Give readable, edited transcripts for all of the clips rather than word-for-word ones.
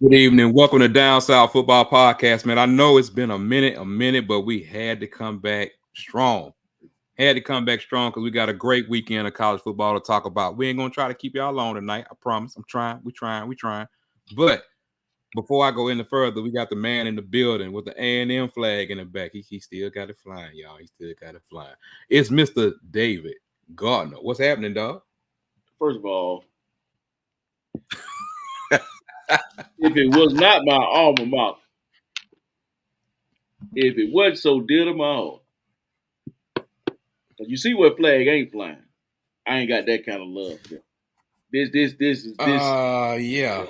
Good evening. Welcome to Down South Football Podcast, man. I know it's been a minute, but we had to come back strong. Had to come back strong because we got a great weekend of college football to talk about. We ain't gonna try to keep y'all long tonight. I promise. I'm trying. We trying. But before I go any further, we got the man in the building with the A&M flag in the back. He still got it flying, y'all. He still got it flying. It's Mr. David Gardner. What's happening, dog? First of all, if it was not my alma mater, if it wasn't so dear to my heart, 'cause you see what flag ain't flying. I ain't got that kind of love. Yeah. This is this. Yeah. Yeah.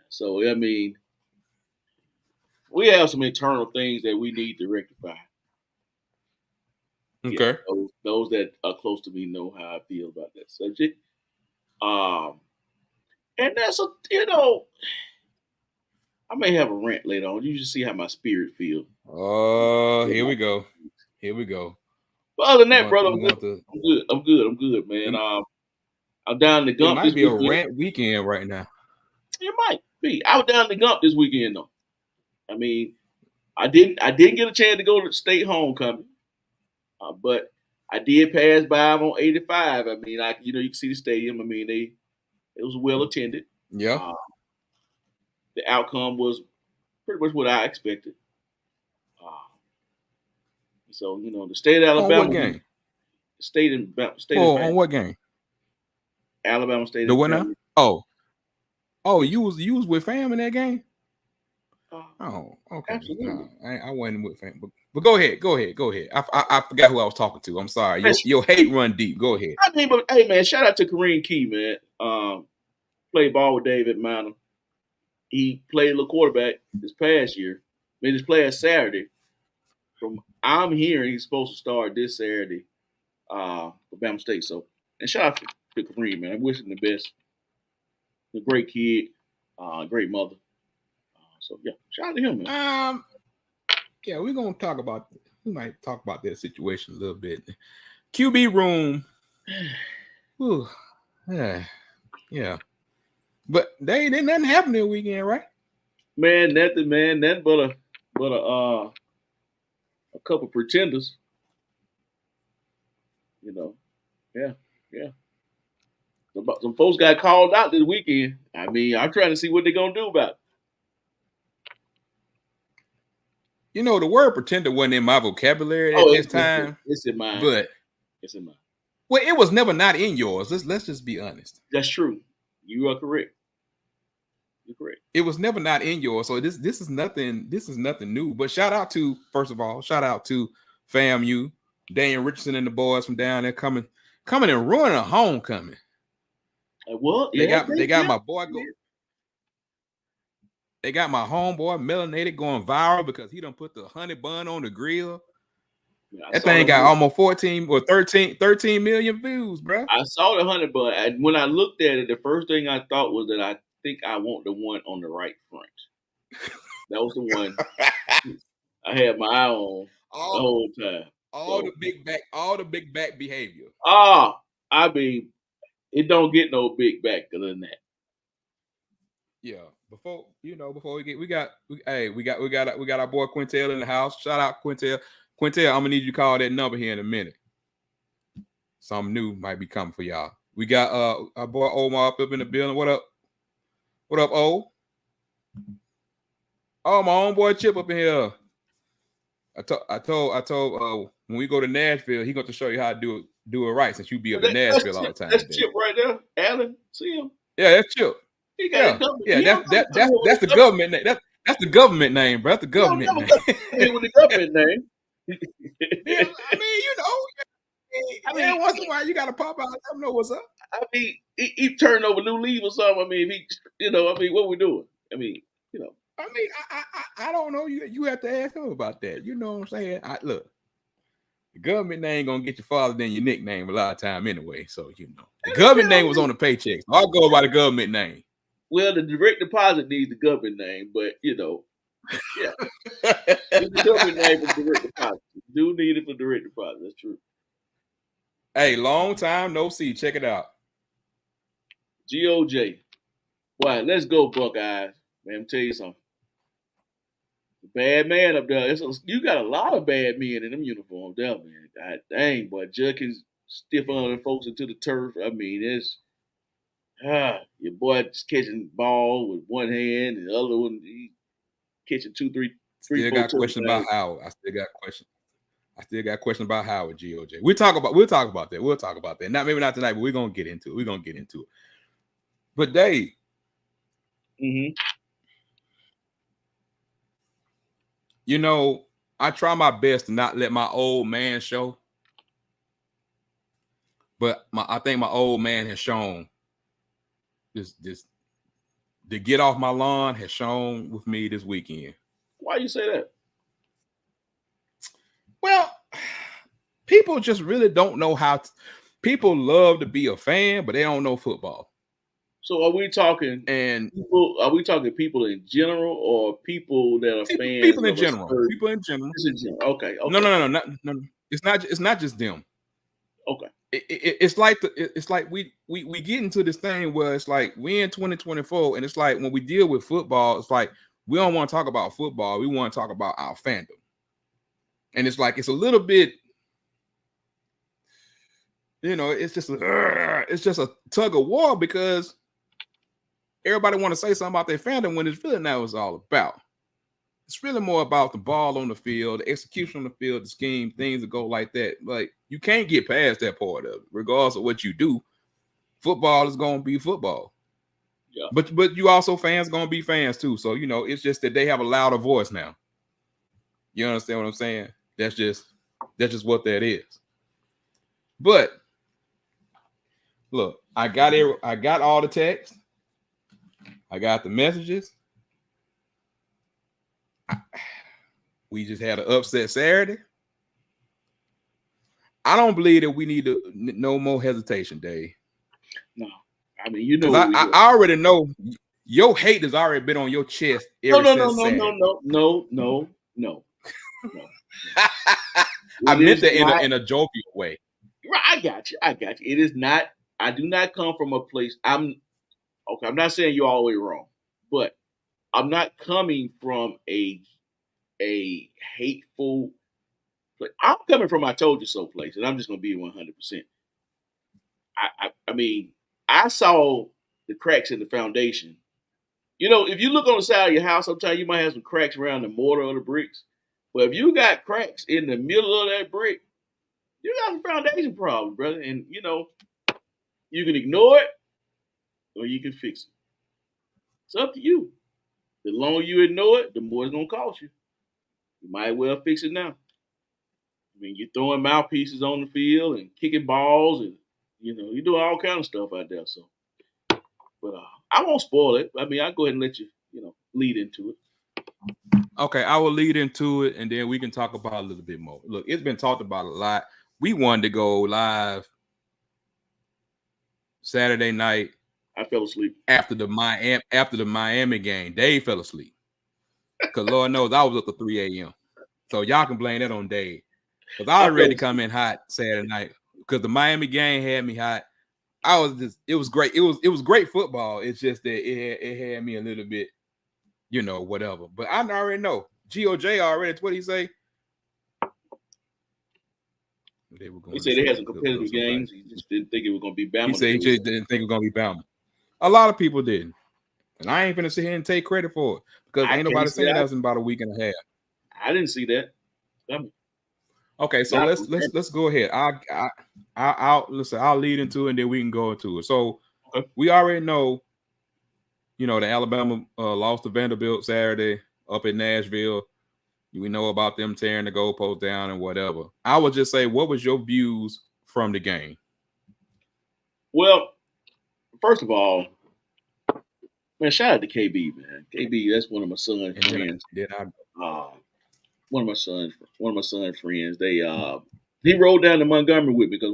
So I mean, we have some internal things that we need to rectify. Okay. Those that are close to me know how I feel about that subject. Um, and that's I may have a rant later on. You just see how my spirit feels. Here we go. But other than We're that, going, brother, we're going to. I'm good, man. It, I'm down in the it Gump might this be a weekend. rant weekend right now. It might be. I was down in the Gump this weekend though. I mean, I didn't get a chance to go to the state homecoming, but I did pass by them on 85. I mean, you can see the stadium. I mean, it was well attended. Yeah. Uh, the outcome was pretty much what I expected. Uh, so the state of On what Alabama, game? state of Well, on what game? Alabama State The and what now? Family. Oh, you was with fam in that game? Uh, Oh, okay. Absolutely. No, I wasn't with fam. But go ahead. I forgot who I was talking to. I'm sorry. Your hate run deep. Go ahead. I mean, but hey, man, shout out to Kareem Key, man. Played ball with David Manham. He played a little quarterback this past year. Made his play Saturday. From I'm hearing, he's supposed to start this Saturday for Bama State. So, and shout out to Kareem, man. I wish him the best. He's a great kid, great mother. So yeah, shout out to him, man. Yeah, we're gonna talk about. We might talk about that situation a little bit. QB room. Whew, yeah. But they didn't nothing happen this weekend, right? Man, nothing but a couple pretenders. You know, yeah, yeah. Some folks got called out this weekend. I mean, I'm trying to see what they're gonna do about it. The word pretender wasn't in my vocabulary at Oh, this time, it's in mine. but It's in mine. well, it was never not in yours. Let's just be honest. That's true. You are correct. You're correct. It was never not in yours. So this is nothing. This is nothing new. But shout out to FAMU, Daniel Richardson and the boys from down there coming and ruining a homecoming. Well, yeah, They got my boy go. They got my homeboy Melanated going viral because he done put the honey bun on the grill. Yeah, That thing got almost 14 or 13 million views, bro. I saw the honey bun, and when I looked at it, the first thing I thought was that I think I want the one on the right front. That was the one I had my eye on the whole time. All the big back behavior. I mean, it don't get no big back than that. Yeah. Before we got our boy Quintel in the house. Shout out Quintel. Quintel, I'm gonna need you to call that number here in a minute. Something new might be coming for y'all. We got our boy Omar up in the building. What up? What up, O? Oh, my own boy Chip up in here. I told when we go to Nashville, he going to show you how to do it right since you be up in Nashville all the time. That's Chip right there, Alan. See him? Yeah, that's Chip. He got that's the government name. That's the government name, bro. That's the government name. With the government name. Yeah, I mean, once in a while you gotta pop out and let them know what's up. I mean, he turned over new leaf or something. I mean, what we doing? I mean, I don't know. You have to ask him about that. You know what I'm saying? Look, the government name gonna get you farther than your nickname a lot of time anyway. So the government name was on the paycheck. So I'll go by the government name. Well, the direct deposit needs the government name, but yeah, the government name is direct deposit. You do need it for direct deposit. That's true. Hey, long time no see. Check it out. GOJ. Boy, let's go, Buckeyes. Man, I'm tell you something. Bad man up there. You got a lot of bad men in them uniforms there, man. God dang, boy. Judkins stiff other folks into the turf. I mean, your boy just catching ball with one hand and the other one he catching three, Still four got questions about touchdowns. Howard. I still got questions about Howard, GOJ. We'll talk about that. We'll talk about that. Maybe not tonight, but we're gonna get into it. But Dave, you know, I try my best to not let my old man show. But I think my old man has shown this the get off my lawn has shown with me this weekend. Why you say that? Well, people just really don't know how people love to be a fan, but they don't know football. So are we talking people? Are we talking people in general or people that are fans? People in general. People in general. Okay. No. It's not just them. Okay. It's like we get into this thing where it's like we in 2024, and it's like when we deal with football, it's like we don't want to talk about football. We want to talk about our fandom, and it's like it's a little bit, it's just a tug of war because everybody want to say something about their fandom when it's really not what it's all about. It's really more about the ball on the field, the execution on the field, the scheme, things that go like that. Like you can't get past that part of it, regardless of what you do. Football is going to be football. Yeah. But you also fans going to be fans too. So it's just that they have a louder voice now. You understand what I'm saying? That's just what that is. But look, I got all the text. I got the messages. We just had an upset Saturday. I don't believe that we need no more hesitation, Dave. No, I mean I already know your hate has already been on your chest. No. I meant that in a jovial way. Right, I got you. It is not. I do not come from a place. I'm not saying you're all the way wrong, but I'm not coming from a hateful place. I'm coming from I told you so place, and I'm just going to be 100%. I mean, I saw the cracks in the foundation. If you look on the side of your house, sometimes you might have some cracks around the mortar or the bricks. But if you got cracks in the middle of that brick, you got a foundation problem, brother. And you can ignore it or you can fix it. It's up to you. The longer you ignore it, the more it's gonna cost you. You might well fix it now. I mean, you're throwing mouthpieces on the field and kicking balls, and you're doing all kind of stuff out there. So, but I won't spoil it. I mean, I'll go ahead and let you, lead into it. Okay, I will lead into it, and then we can talk about it a little bit more. Look, it's been talked about a lot. We wanted to go live Saturday night. I fell asleep after the Miami game. Dave fell asleep because Lord knows I was up to 3 a.m. So y'all can blame that on Dave because I was ready to come in hot Saturday night because the Miami game had me hot. It was great. It was great football. It's just that it had me a little bit, whatever. But I already know GOJ already. That's what he say. He said they had some competitive games. He just didn't think it was going to be Bama. He said he just didn't think it was going to be Bama. A lot of people didn't. And I ain't finna sit here and take credit for it because ain't nobody saying that in about a week and a half. I didn't see that. Okay, so let's go ahead. I'll lead into it and then we can go into it. So we already know, the Alabama lost to Vanderbilt Saturday up in Nashville. We know about them tearing the goalpost down and whatever. I would just say, what was your views from the game? Well, first of all, man, shout out to KB, man. KB, that's one of my son's friends. One of my son's friends. He rode down to Montgomery with me because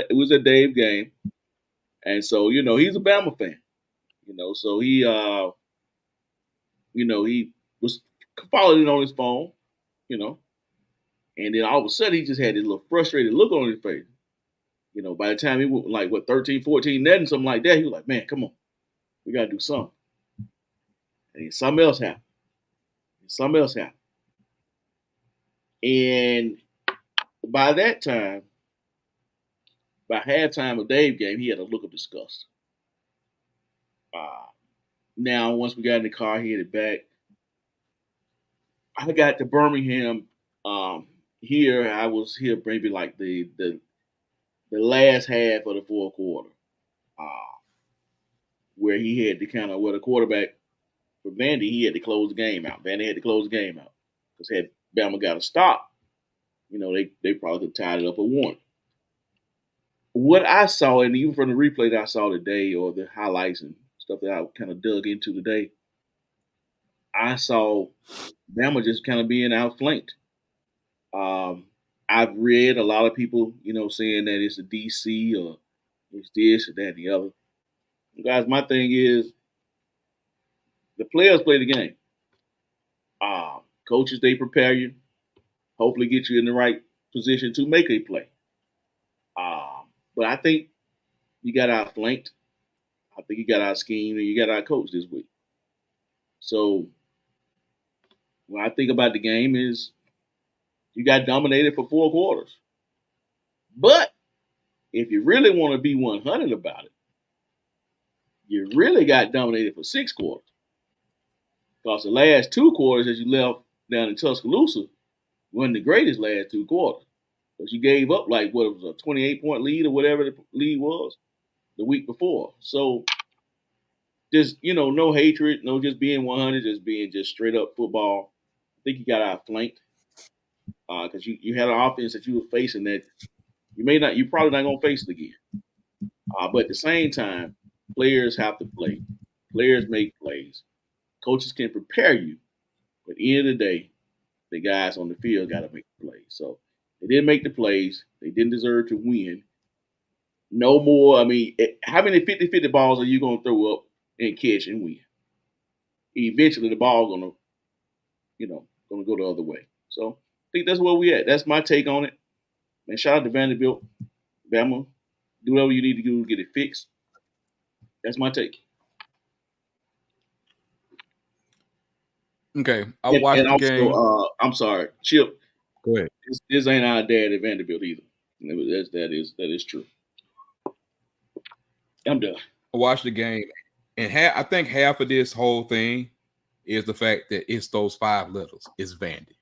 it was a Dave game, and so he's a Bama fan. So he he was following it on his phone, and then all of a sudden he just had this little frustrated look on his face. By the time he went 13, 14, nothing, something like that, he was like, man, come on, we gotta do something. And something else happened. Something else happened. And by that time, by halftime of Dave's game, he had a look of disgust. Now, once we got in the car, he headed back. I got to Birmingham. Here, I was here maybe like the last half of the fourth quarter, where he had to kind of, the quarterback for Vandy, he had to close the game out. Vandy had to close the game out because had Bama got a stop, they probably could have tied it up or won. What I saw, and even from the replay that I saw today, or the highlights and stuff that I kind of dug into today, I saw Bama just kind of being outflanked. I've read a lot of people, saying that it's a DC or it's this or that and the other. Guys, my thing is the players play the game. Coaches, they prepare you, hopefully get you in the right position to make a play. But I think you got outflanked. I think you got out schemed and you got out coached this week. So when I think about the game is you got dominated for 4 quarters. But if you really want to be 100 about it, you really got dominated for 6 quarters. Because the last 2 quarters that you left down in Tuscaloosa wasn't the greatest last 2 quarters. Because you gave up like what it was a 28-point lead or whatever the lead was the week before. So just, no hatred, no just being 100, just being just straight up football. I think you got outflanked. Because you had an offense that you were facing that you're probably not going to face it again. But at the same time, players have to play. Players make plays. Coaches can prepare you. But at the end of the day, the guys on the field got to make the plays. So they didn't make the plays. They didn't deserve to win. No more. I mean, how many 50-50 balls are you going to throw up and catch and win? Eventually, the ball's going to go the other way. So I think that's where we at. That's my take on it. And shout out to Vanderbilt, Bama. Do whatever you need to do to get it fixed. That's my take. Okay, I watched the game. I'm sorry, Chip. Go ahead. This ain't our dad at Vanderbilt either. That is true. I'm done. I watched the game, and I think half of this whole thing is the fact that it's those 5 letters. It's Vandy.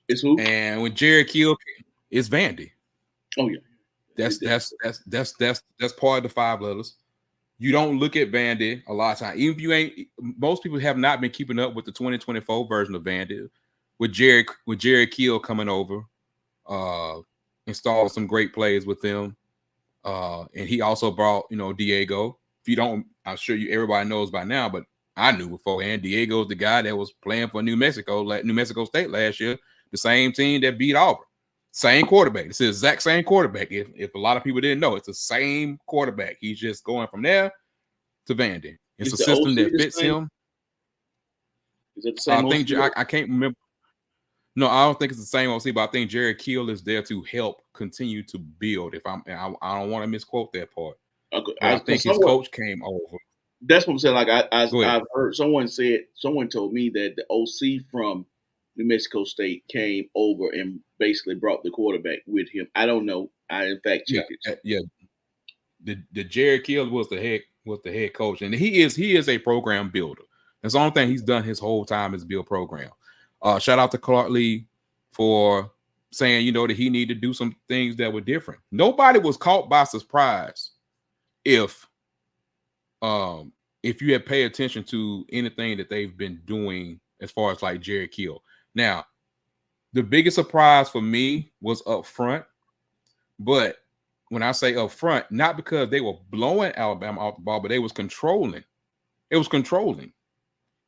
It's who? And when Jerry Kill, it's Vandy. Oh yeah. That's part of the 5 letters. You don't look at Vandy a lot of times. Even if you ain't, most people have not been keeping up with the 2024 version of Vandy. With Jerry Kill coming over, installed some great plays with them. And he also brought, Diego. If you don't, I'm sure everybody knows by now, but I knew beforehand. Diego's the guy that was playing for New Mexico State last year, the same team that beat Auburn. Same quarterback. It's the exact same quarterback. If a lot of people didn't know, it's the same quarterback. He's just going from there to Vandy. It's a system that fits him. Is it the same? I think I can't remember. No, I don't think it's the same OC, but I think Jerry Kill is there to help continue to build. I don't want to misquote that part. Okay. I think his coach came over. That's what I'm saying. Like I've heard someone told me that the OC from New Mexico State came over and basically brought the quarterback with him. I don't know. I in fact checked it. Yeah. The Jerry Kill was the head coach, and he is a program builder. That's the only thing he's done his whole time is build program. Shout out to Clark Lee for saying, that he needed to do some things that were different. Nobody was caught by surprise if you had paid attention to anything that they've been doing as far as like Jerry Kill. Now, the biggest surprise for me was up front, but when I say up front, not because they were blowing Alabama off the ball, but they was controlling. It was controlling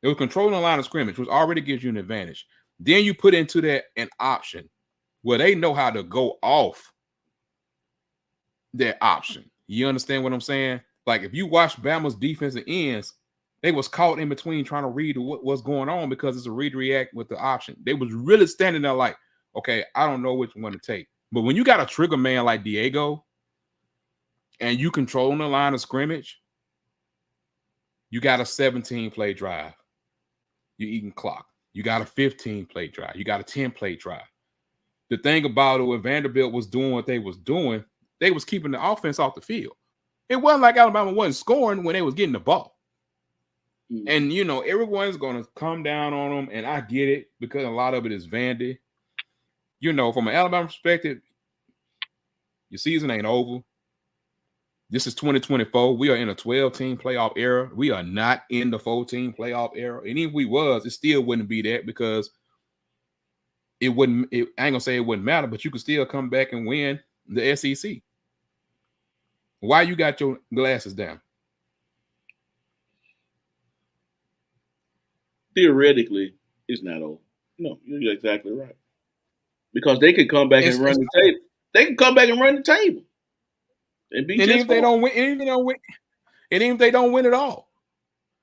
the line of scrimmage, which already gives you an advantage. Then you put into that an option where they know how to go off their option. You understand what I'm saying? Like if you watch Bama's defensive ends, they was caught in between trying to read what's going on because it's a read react with the option. They was really standing there like, okay, I don't know which one to take. But when you got a trigger man like Diego and you controlling the line of scrimmage, you got a 17-play drive. you're eating clock. You got a 15-play drive. You got a 10-play drive. The thing about it, when Vanderbilt was doing what they was doing, they was keeping the offense off the field. It wasn't like Alabama wasn't scoring when they was getting the ball. And, everyone's going to come down on them, and I get it because a lot of it is Vandy. From an Alabama perspective, your season ain't over. This is 2024. We are in a 12-team playoff era. We are not in the 14 playoff era. And if we was, it still wouldn't be that because I ain't going to say it wouldn't matter, but you could still come back and win the SEC. Why you got your glasses down? Theoretically, it's not over. No, you're exactly right. Because they could come back and run the table. They can come back and run the table. And even if they don't win, even if they don't win at all.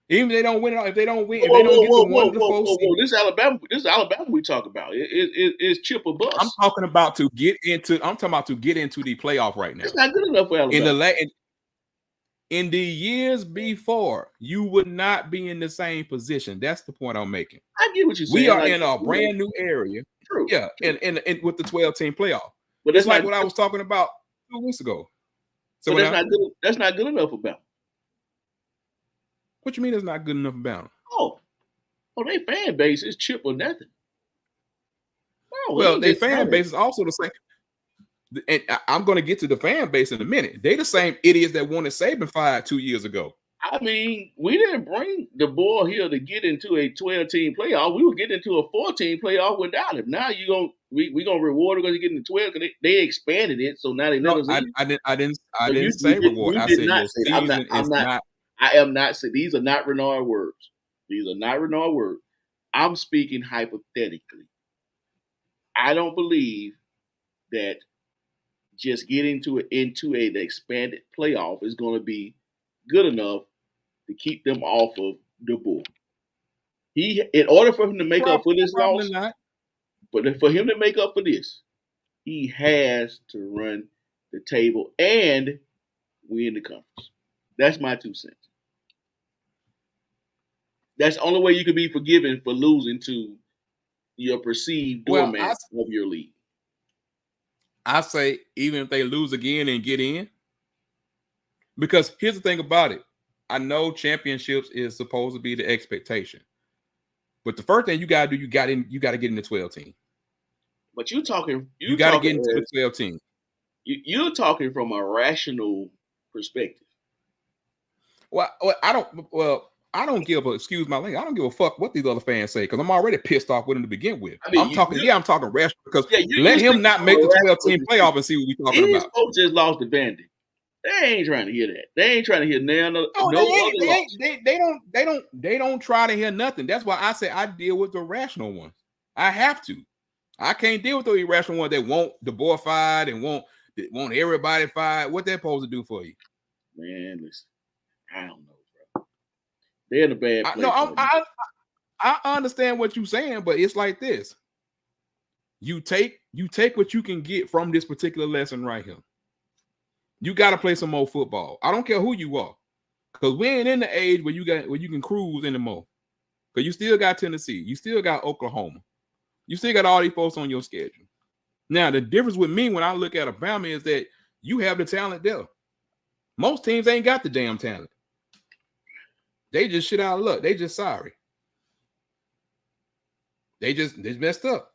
Even if they don't win it all, if they don't win, if they don't get the one of the four seed. This is Alabama we talk about. It's chip or bust. I'm talking about to get into the playoff right now. It's not good enough for Alabama. In the years before, you would not be in the same position. That's the point I'm making. I get what you're saying. We are in a brand new area. True. Yeah, and with the 12-team playoff. But it's like what I was talking about 2 weeks ago. So that's not good enough about. What you mean it's not good enough about? Oh, their fan base is chip or nothing. Well, their fan base is also the same. And I'm going to get to the fan base in a minute. They the same idiots that wanted Saban fired 2 years ago. I mean, we didn't bring the boy here to get into a 12-team playoff. We would get into a 14 playoff without him. Now we're gonna reward him because he get into 12 because they expanded it. So now they let us in. I didn't say reward. I said your season is not. I am not saying these are not Renard words. These are not Renard words. I'm speaking hypothetically. I don't believe that just getting into an expanded playoff is going to be good enough to keep them off of the board. In order for him to make up for this loss, but for him to make up for this, he has to run the table and win the conference. That's my 2 cents. That's the only way you can be forgiven for losing to your perceived doormat of your league. I say even if they lose again and get in, because here's the thing about it. I know championships is supposed to be the expectation, but the first thing you gotta do, you got to get in the 12 team. But you got to get into the 12 team. You're talking from a rational perspective. Well, I don't give excuse my language. I don't give a fuck what these other fans say because I'm already pissed off with them to begin with. I'm talking rational because let him not make the 12-team playoff and see what we're talking about. Folks just lost to Vandy. They ain't trying to hear that. They ain't trying to hear they don't try to hear nothing. That's why I say I deal with the rational ones. I have to. I can't deal with the irrational ones that want the boy fired and want everybody fired. What they supposed to do for you? Man, listen, I don't know. They're in a bad place. I understand what you're saying, but it's like this. You take what you can get from this particular lesson right here. You got to play some more football. I don't care who you are, because we ain't in the age where you can cruise anymore. Because you still got Tennessee, you still got Oklahoma, you still got all these folks on your schedule. Now the difference with me when I look at Alabama is that you have the talent there. Most teams ain't got the damn talent. They just shit out of luck. They just sorry. They messed up.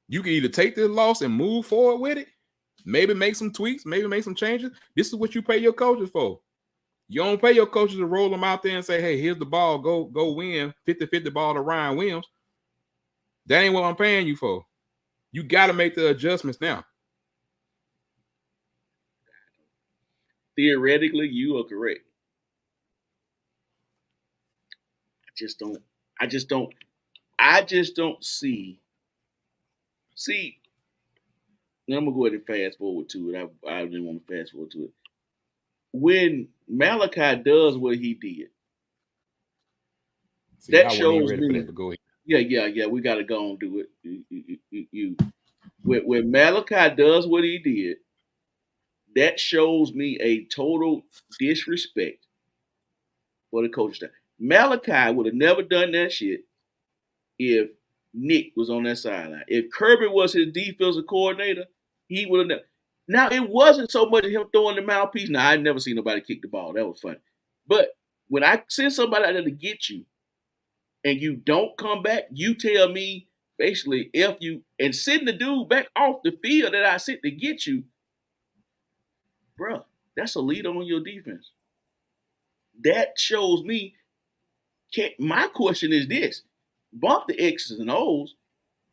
You can either take this loss and move forward with it, maybe make some tweaks, maybe make some changes. This is what you pay your coaches for. You don't pay your coaches to roll them out there and say, hey, here's the ball, go win, 50-50 ball to Ryan Williams. That ain't what I'm paying you for. You got to make the adjustments now. Theoretically, you are correct. I just don't see. See, now I'm gonna go ahead and fast forward to it. I didn't want to fast forward to it. When Malachi does what he did, that shows me. Yeah. We gotta go and do it. When Malachi does what he did, that shows me a total disrespect for the coaching staff. Malachi would have never done that shit if Nick was on that sideline. If Kirby was his defensive coordinator, he would have never. Now, it wasn't so much of him throwing the mouthpiece. Now, I never seen nobody kick the ball. That was funny. But when I send somebody out there to get you and you don't come back, you tell me basically F you and send the dude back off the field that I sent to get you, bruh, that's a lead on your defense. That shows me. My question is this: bump the X's and O's.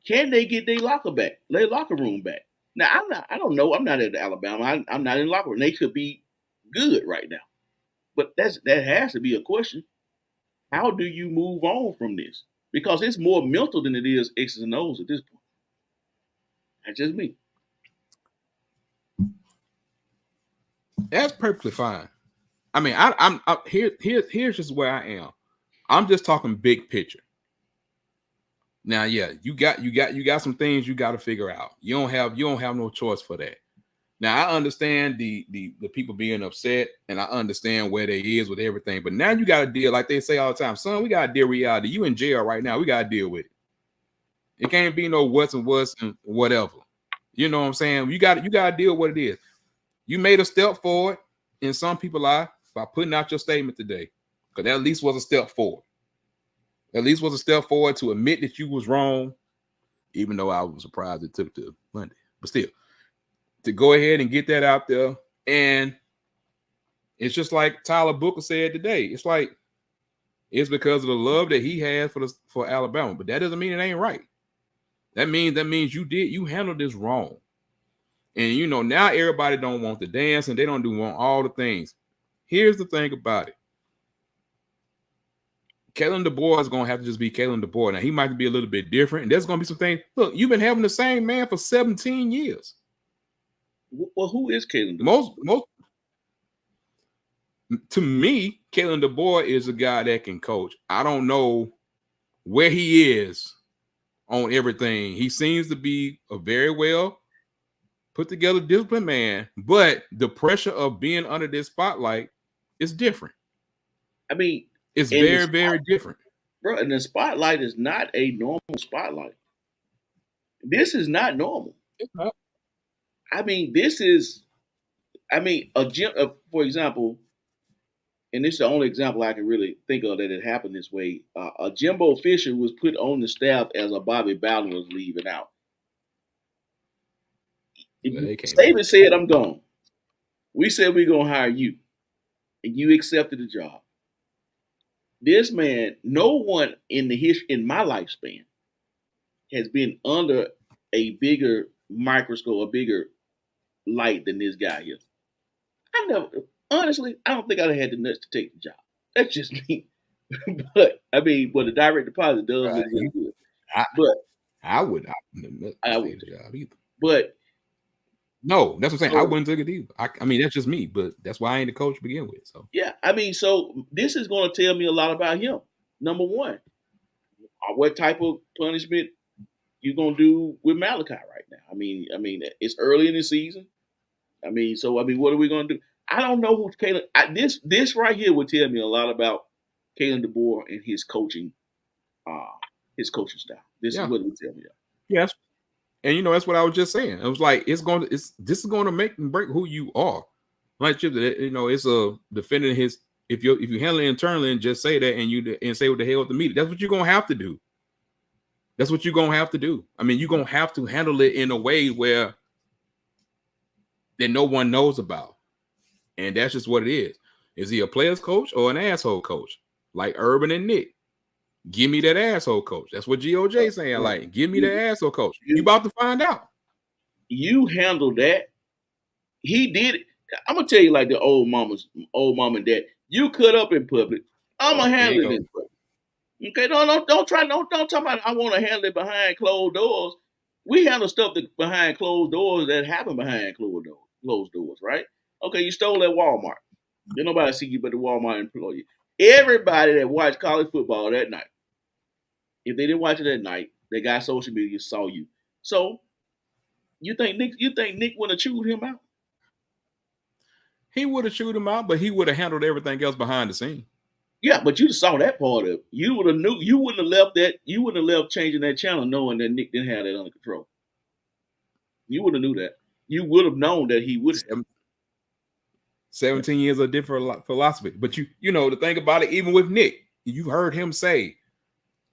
Can they get their locker room back? Now I don't know. I'm not at Alabama. I'm not in locker room. They could be good right now, but that has to be a question. How do you move on from this? Because it's more mental than it is X's and O's at this point. That's just me. That's perfectly fine. I mean, I'm here's just where I am. I'm just talking big picture. Now, yeah, you got some things you got to figure out. You don't have no choice for that. Now, I understand the people being upset, and I understand where they is with everything. But now you got to deal, like they say all the time, son. We got to deal with reality. You in jail right now. We got to deal with it. It can't be no what's and whatever. You know what I'm saying? You got to deal with what it is. You made a step forward, and some people are by putting out your statement today, because that at least was a step forward. At least was a step forward to admit that you was wrong, even though I was surprised it took to Monday. But still, to go ahead and get that out there. And it's just like Tyler Booker said today. It's like it's because of the love that he has for Alabama. But that doesn't mean it ain't right. That means you handled this wrong. And now everybody don't want the dance and they don't want all the things. Here's the thing about it. Kalen DeBoer is going to have to just be Kalen DeBoer. Now, he might be a little bit different. And there's going to be some things. Look, you've been having the same man for 17 years. Well, who is Kalen DeBoer? Most to me, Kalen DeBoer is a guy that can coach. I don't know where he is on everything. He seems to be a very well put together disciplined man, but the pressure of being under this spotlight is different. I mean, it's very, very different. Bro, and the spotlight is not a normal spotlight. This is not normal. It's not. I mean, this is, for example, and this is the only example I can really think of that it happened this way. Jimbo Fisher was put on the staff as a Bobby Bowden was leaving out. Saban said, I'm gone. We said we're going to hire you, and you accepted the job. This man, no one in my lifespan has been under a bigger microscope, a bigger light than this guy here. Honestly, I don't think I'd have had the nuts to take the job. That's just me. But the direct deposit does look really good. I wouldn't take the job either. But no, that's what I'm saying. I wouldn't take it either. I mean, that's just me, but that's why I ain't the coach to begin with. So yeah, so this is going to tell me a lot about him. Number one, what type of punishment you gonna do with Malachi right now? I mean, it's early in the season. What are we gonna do? I don't know who Kalen. This right here would tell me a lot about Kalen DeBoer and his coaching style. This is what it would tell me. Yes. And that's what I was just saying. It was like this is going to make and break who you are. Like Chip, it's a defending his. If you handle it internally and just say that and say what the hell with the media, that's what you're gonna have to do. That's what you're gonna have to do. I mean, you're gonna have to handle it in a way where that no one knows about, and that's just what it is. Is he a player's coach or an asshole coach? Like Urban and Nick. Give me that asshole coach. That's what GOJ saying. Like, give me that asshole coach. You about to find out. You handle that. He did it. I'm gonna tell you like the old mom and dad. You cut up in public. I'm gonna handle it in public. Okay, don't talk about I want to handle it behind closed doors. We handle stuff behind closed doors that happen behind closed doors, right? Okay, you stole at Walmart. Didn't nobody see you but the Walmart employee. Everybody that watched college football that night, if they didn't watch it that night, they got social media, saw you. So you think Nick would have chewed him out? He would have chewed him out, but he would have handled everything else behind the scene. Yeah, but you saw that part of it. You would have knew. You wouldn't have left that. You wouldn't have left changing that channel knowing that Nick didn't have that under control. You would have knew that. You would have known that he would have. 17 years of different philosophy. But you know, the thing about it, even with Nick, you heard him say,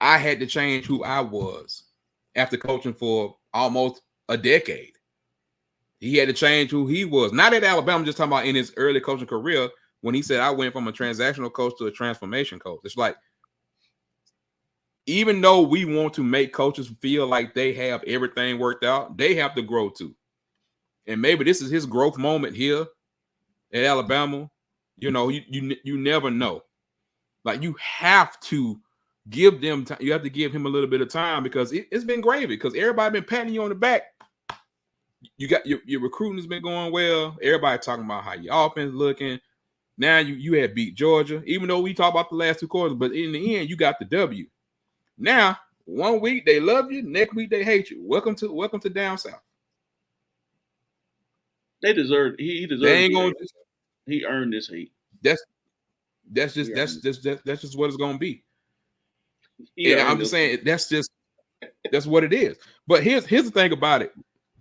I had to change who I was after coaching for almost a decade. He had to change who he was. Not at Alabama, I'm just talking about in his early coaching career when he said, I went from a transactional coach to a transformation coach. It's like, even though we want to make coaches feel like they have everything worked out, they have to grow too. And maybe this is his growth moment here at Alabama. You know, you never know. Like, you have to give them time. You have to give him a little bit of time because it's been gravy. Because everybody been patting you on the back. You got your recruiting has been going well. Everybody talking about how your offense looking. Now you had beat Georgia, even though we talk about the last two quarters. But in the end, you got the W. Now, 1 week they love you, next week they hate you. Welcome to down south. They deserve. He deserves. They ain't gonna. He earned this hate. That's just what it's gonna be. And I'm just saying that's what it is. But here's the thing about it.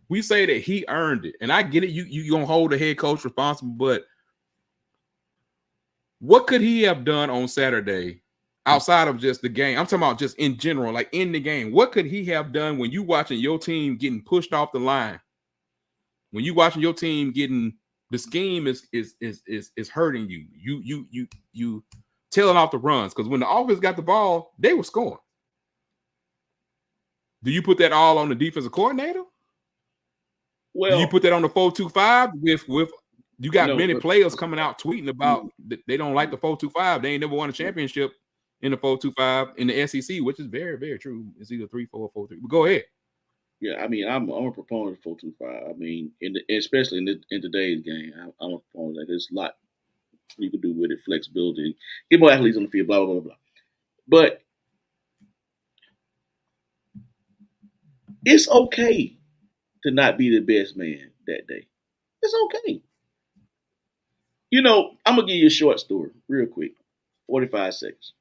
We say that he earned it, and I get it. You gonna hold the head coach responsible, but what could he have done on Saturday outside of just the game? I'm talking about just in general, like in the game. What could he have done when you watching your team getting pushed off the line? When you watching your team getting the scheme is hurting you. You tailing off the runs because when the offense got the ball, they were scoring. Do you put that all on the defensive coordinator? Well, do you put that on the 4-2-5 with you got many players coming out tweeting about that they don't like the 4-2-5. They ain't never won a championship in the 4-2-5 in the SEC, which is very, very true. It's either 3-4 or 4-3. But go ahead. Yeah, I mean, I'm a proponent of 4-2-5. I mean, especially in today's game, I'm a proponent that there's a lot you can do with it, flexibility, get more athletes on the field, blah blah blah blah. But it's okay to not be the best man that day. It's okay. You know, I'm gonna give you a short story, real quick, 45 seconds.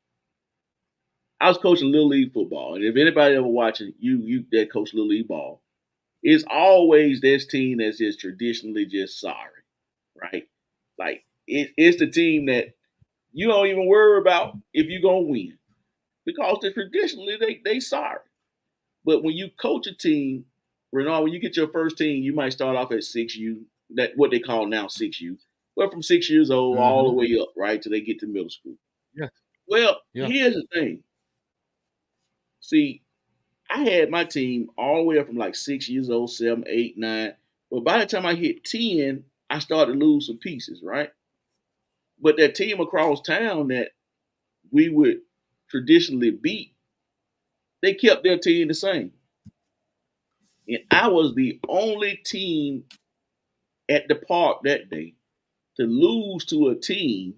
I was coaching Little League football, and if anybody ever watching you that coach Little League ball, it's always this team that's just traditionally just sorry, right? Like it's the team that you don't even worry about if you're gonna win because they're traditionally they sorry. But when you coach a team, Renard, when you get your first team, you might start off at 6U, that what they call now 6U. Well, from 6 years old all the way up, right, till they get to middle school. Yeah. Well, here's the thing. See, I had my team all the way up from like 6 years old, 7, 8, 9. But by the time I hit 10, I started to lose some pieces, right? But that team across town that we would traditionally beat, they kept their team the same. And I was the only team at the park that day to lose to a team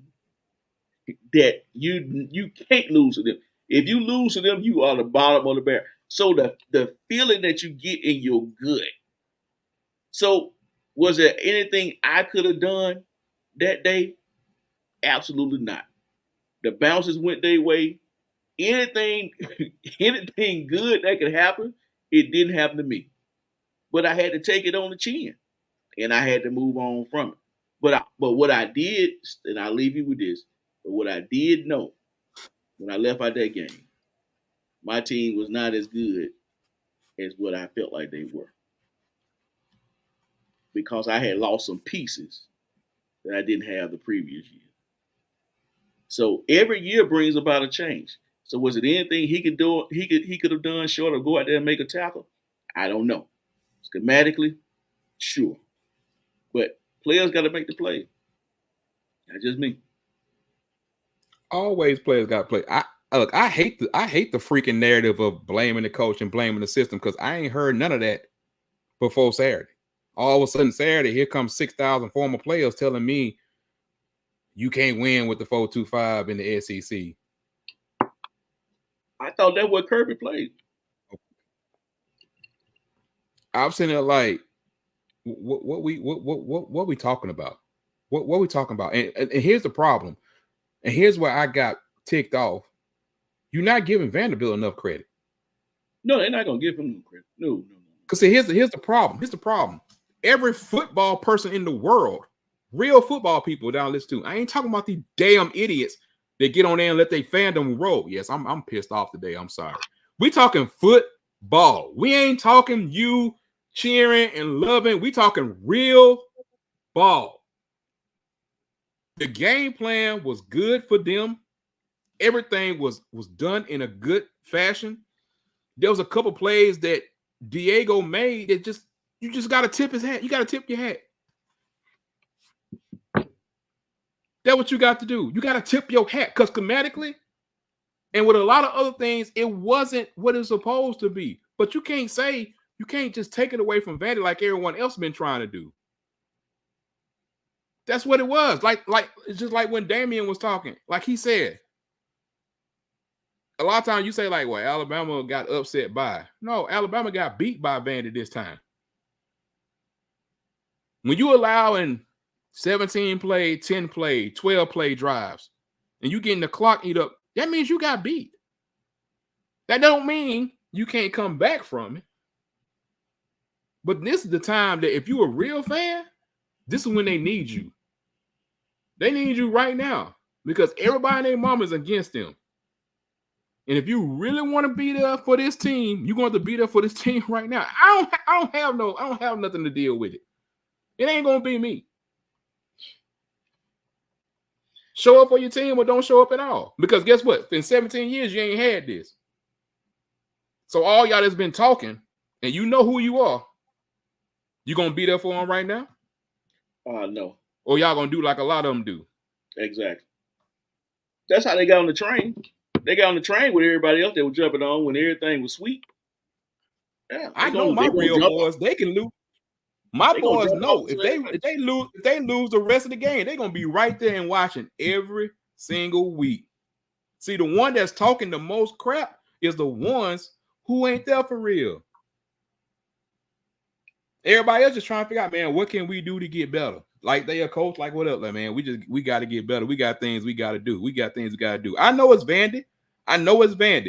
that you can't lose to them. If you lose to them, you are the bottom of the barrel. So the feeling that you get in your gut. So was there anything I could have done that day? Absolutely not. The bounces went their way. Anything good that could happen, it didn't happen to me. But I had to take it on the chin, and I had to move on from it. But what I did, and I'll leave you with this, but what I did know when I left out that game, my team was not as good as what I felt like they were. Because I had lost some pieces that I didn't have the previous year. So every year brings about a change. So was it anything he could do? He could have done short of go out there and make a tackle? I don't know. Schematically, sure, but players got to make the play. That's just me. Always players got to play. I hate the freaking narrative of blaming the coach and blaming the system because I ain't heard none of that before Saturday. All of a sudden Saturday, here comes 6,000 former players telling me you can't win with the 4-2-5 in the SEC. I thought that's what Kirby played. I'm sitting there like, what we talking about? What we talking about? And here's the problem. And here's where I got ticked off, you're not giving Vanderbilt enough credit. No, they're not gonna give him credit. No. Because here's the problem. Here's the problem. Every football person in the world, real football people down this too. I ain't talking about these damn idiots that get on there and let their fandom roll. Yes, I'm pissed off today. I'm sorry. We talking football. We ain't talking you cheering and loving. We talking real ball. The game plan was good for them. Everything was done in a good fashion. There was a couple plays that Diego made that you just got to tip his hat. You got to tip your hat. That's what you got to do. You got to tip your hat because schematically and with a lot of other things, it wasn't what it's supposed to be. But you can't just take it away from Vandy like everyone else been trying to do. That's what it was. Like it's just like when Damian was talking. Like he said, a lot of times you say like, well, Alabama got upset by. No, Alabama got beat by Vandy this time. When you allowing 17 play, 10 play, 12 play drives, and you getting the clock eat up, that means you got beat. That don't mean you can't come back from it. But this is the time that if you're a real fan, this is when they need you. They need you right now because everybody and their mama is against them. And if you really want to be there for this team, you're going to be there for this team right now. I don't have nothing to deal with it. It ain't going to be me. Show up for your team or don't show up at all. Because guess what? In 17 years, you ain't had this. So all y'all that's been talking, and you know who you are, you going to be there for them right now? No. Or y'all going to do like a lot of them do? Exactly. That's how they got on the train. They got on the train with everybody else that was jumping on when everything was sweet. Yeah, I know my real boys, they can lose. My boys know if they lose the rest of the game, they're gonna be right there and watching every single week. See, the one that's talking the most crap is the ones who ain't there for real. Everybody else just trying to figure out, man, what can we do to get better? Like they a coach, like what up, like, man? We got to get better. We got things we got to do. I know it's Vandy,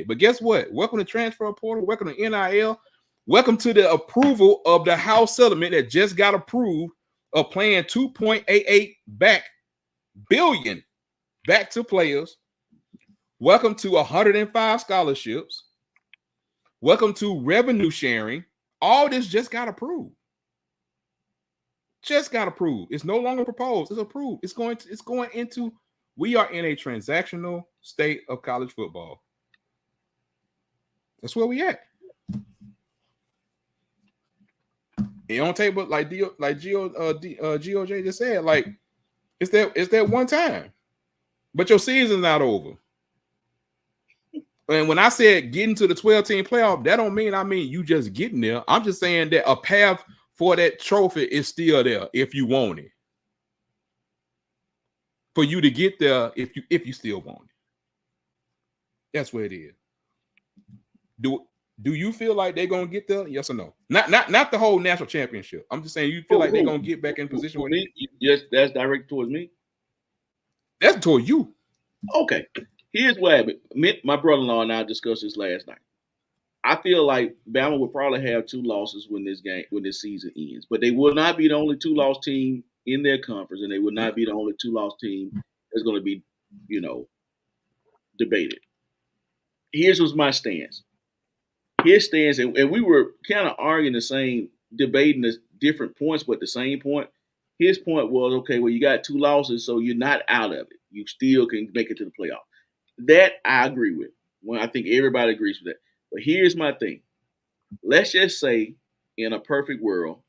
but guess what? Welcome to transfer portal. Welcome to NIL. Welcome to the approval of the House settlement that just got approved of playing $2.88 billion back to players. Welcome to 105 scholarships. Welcome to revenue sharing. All this just got approved. Just got approved. It's no longer proposed. It's approved. It's going into. We are in a transactional state of college football. That's where we at. You don't take, but like GOJ just said, like it's that one time, but your season's not over. And when I said getting to the 12-team playoff, that don't mean you just getting there. I'm just saying that a path for that trophy is still there if you want it. For you to get there, if you still want it, that's where it is. Do you feel like they're gonna get there? Yes or no? Not the whole national championship. I'm just saying you feel like they're gonna get back in position with me. Yes, that's directed towards me. That's toward you. Okay. Here's what happened. My brother-in-law and I discussed this last night. I feel like Bama will probably have 2 losses when this season ends, but they will not be the only 2-loss team in their conference, and they will not be the only 2-loss team that's going to be, debated. Here's what's my stance. His stance, and we were kind of arguing the same, debating the different points, but the same point. His point was, okay, well, you got 2 losses, so you're not out of it. You still can make it to the playoff. That I agree with. Well, I think everybody agrees with that. But here's my thing. Let's just say in a perfect world,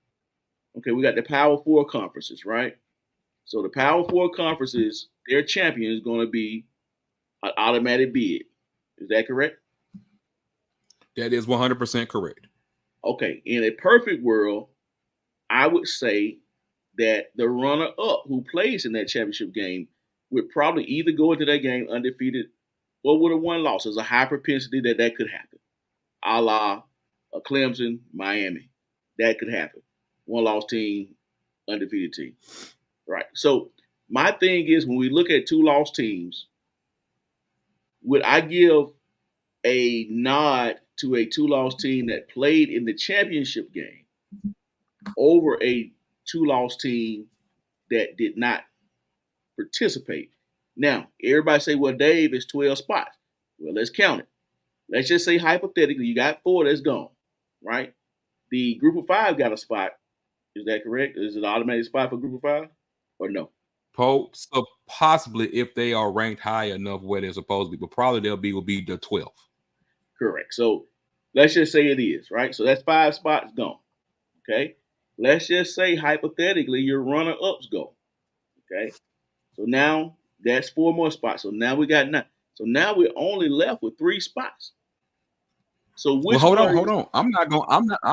okay, we got the Power 4 conferences, right? So the Power 4 conferences, their champion is going to be an automatic bid. Is that correct? That is 100% correct. Okay, in a perfect world, I would say that the runner-up who plays in that championship game would probably either go into that game undefeated or with a 1 loss. There's a high propensity that could happen. A la a Clemson, Miami. That could happen. 1-loss team, undefeated team. Right. So my thing is when we look at 2-loss teams, would I give a nod to a 2-loss team that played in the championship game over a 2-loss team that did not participate? Now, everybody say, well, Dave, it's 12 spots. Well, let's count it. Let's just say hypothetically, you got 4 that's gone, right? The group of 5 got a spot. Is that correct? Is it an automatic spot for group of 5 or no? So possibly if they are ranked high enough where they're supposed to be, but probably will be the 12th. Correct. So let's just say it is, right? So that's 5 spots gone. Okay. Let's just say hypothetically your runner-ups go. Okay. So now that's 4 more spots. So now we got 9. So now we're only left with 3 spots. So which hold on. I'm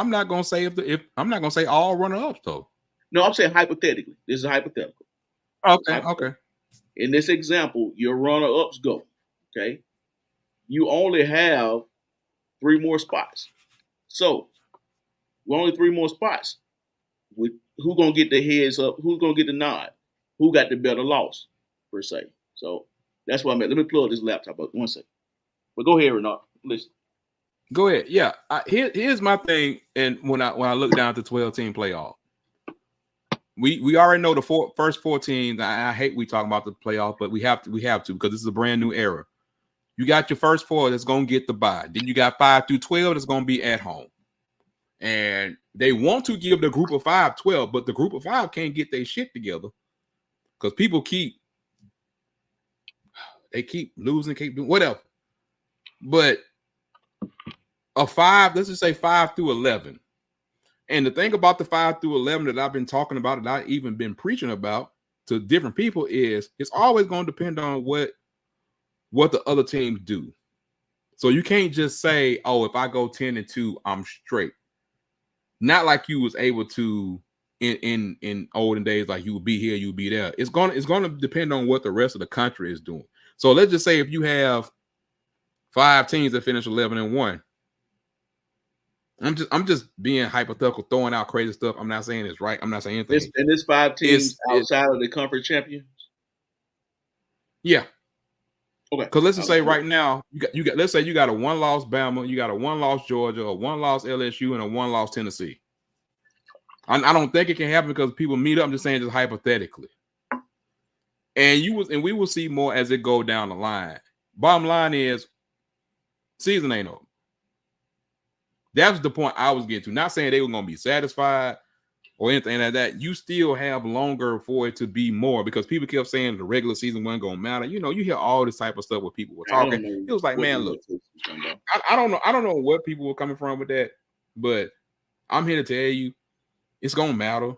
not gonna say if I'm not gonna say all runner-ups though. No, I'm saying hypothetically. This is hypothetical. Okay. In this example, your runner-ups go. Okay. You only have 3 more spots. So only 3 more spots. Who gonna get the heads up? Who's gonna get the nod? Who got the better loss, per se? So that's what I'm at. Let me plug this laptop up 1 second. But go ahead, Renard. Listen. Go ahead. Yeah. Here's my thing. And when I look down at the 12-team playoff, we already know the first 4 teams. I hate we talk about the playoff, but we have to because this is a brand new era. You got your first 4 that's gonna get the bye. Then you got 5 through 12 that's gonna be at home. And they want to give the group of 5 12, but the group of 5 can't get their shit together because people keep losing, keep doing whatever. But a 5, let's just say 5 through 11. And the thing about the 5 through 11 that I've been talking about and I've even been preaching about to different people is it's always going to depend on what the other teams do. So you can't just say, oh, if I go 10-2, I'm straight. Not like you was able to in olden days, like you would be here, you would be there. It's gonna depend on what the rest of the country is doing. So let's just say if you have 5 teams that finish 11-1, I'm just being hypothetical, throwing out crazy stuff. I'm not saying it's right. I'm not saying anything. And this 5 teams outside of the conference champions. Yeah. Okay. Because let's just say right now you got let's say you got a 1-loss Bama, you got a 1-loss Georgia, a 1-loss LSU, and a 1-loss Tennessee. I don't think it can happen because people meet up. I'm just saying, just hypothetically. And we will see more as it go down the line. Bottom line is, season ain't over. That's the point I was getting to. Not saying they were going to be satisfied or anything like that. You still have longer for it to be more because people kept saying the regular season wasn't going to matter. You know, you hear all this type of stuff where people were talking. It was like, man, look, I don't know. I don't know where people were coming from with that, but I'm here to tell you it's going to matter.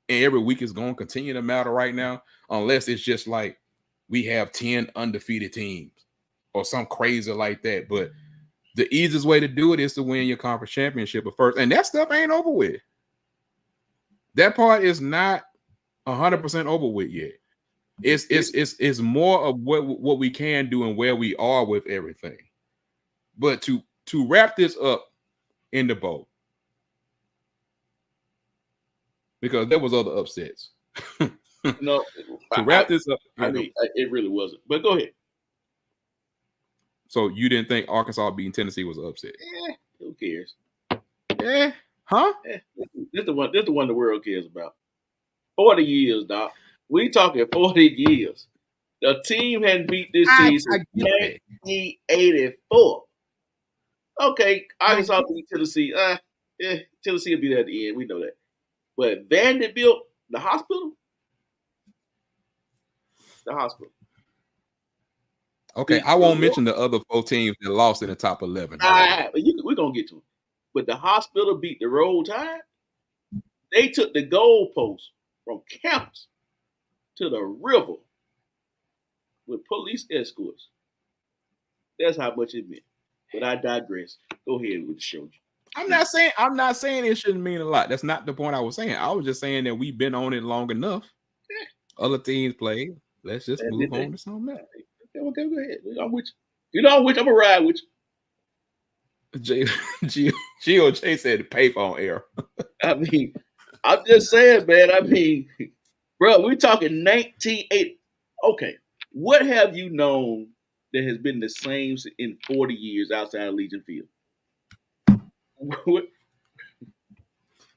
And every week is going to continue to matter right now, unless it's just like we have 10 undefeated teams or some crazy like that. But the easiest way to do it is to win your conference championship at first. And that stuff ain't over with. That part is not 100% over with yet. It's more of what we can do and where we are with everything. But to wrap this up in the bowl, because there was other upsets. No, to wrap this up, I mean, it really wasn't. But go ahead. So you didn't think Arkansas beating Tennessee was an upset? Who cares? Huh? This is the one the world cares about. 40 years, Doc. We talking 40 years. The team hadn't beat this team since 1984. Okay, Arkansas beat Tennessee. Tennessee will be there at the end. We know that. But Vanderbilt, the hospital. Okay, I won't mention the other 4 teams that lost in the top 11. But we're going to get to it. But the hospital beat the Roll Tide. They took the goalpost from campus to the river with police escorts. That's how much it meant. But I digress. Go ahead with the show. I'm not saying it shouldn't mean a lot. That's not the point I was saying. I was just saying that we've been on it long enough. Other teams played. Let's just move on to something else. Okay, go ahead. I'm with you. You know I'm with you. I'm gonna ride with you. GOJ said the payphone error. I mean, I'm just saying, man. I mean, bro, we're talking 1980. Okay, what have you known that has been the same in 40 years outside of Legion Field.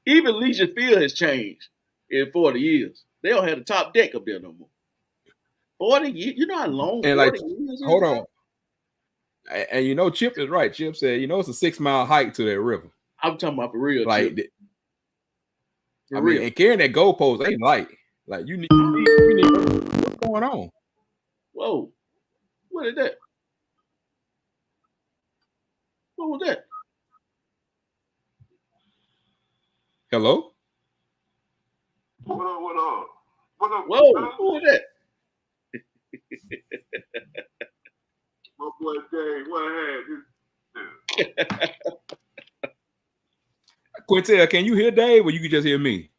Even Legion Field has changed in 40 years. They don't have the top deck up there no more. 40 years, you know how long 40 like, years is? hold on. And you know, Chip is right. Chip said, it's a 6-mile hike to that river. I'm talking about for real, like, Chip. I mean, and carrying that goalpost ain't light. Like, you need what's going on? Whoa. What is that? What was that? Hello? What up? What up? What up? Whoa, who was that? My boy Dave, what had Quintel, can you hear Dave or you can just hear me?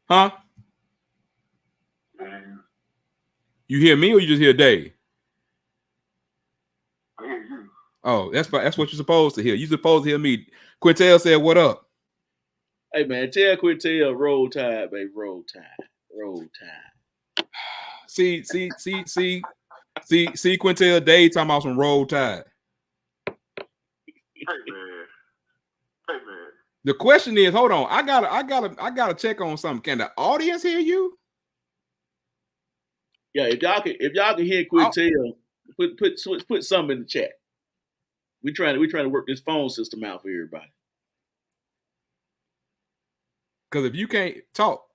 Huh? You hear me or you just hear Dave? I hear you. Oh, that's what you're supposed to hear. You're supposed to hear me. Quintel said, "What up?" Hey man, tell Quintel Roll Tide, baby. Roll Tide. Roll Tide. See, Quintel, Dave talking about some Roll Tide. Hey man. The question is, hold on, I gotta check on something. Can the audience hear you? Yeah, if y'all can hear Quintel, put something in the chat. We trying to work this phone system out for everybody. Because if you can't talk,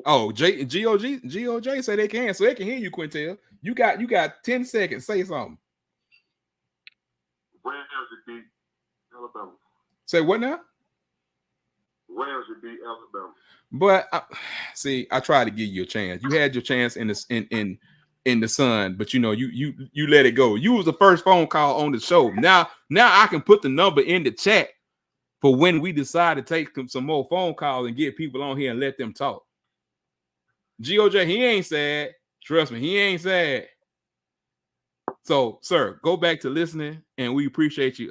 GOJ say they can, so they can hear you, Quintel. You got 10 seconds. Say something. Ramsey beat Alabama. Say what now? Ramsey beat Alabama. But I tried to give you a chance. You had your chance in the sun, but you let it go. You was the first phone call on the show. Now I can put the number in the chat for when we decide to take some more phone calls and get people on here and let them talk. GOJ, he ain't sad. Trust me, he ain't sad. So, sir, go back to listening, and we appreciate you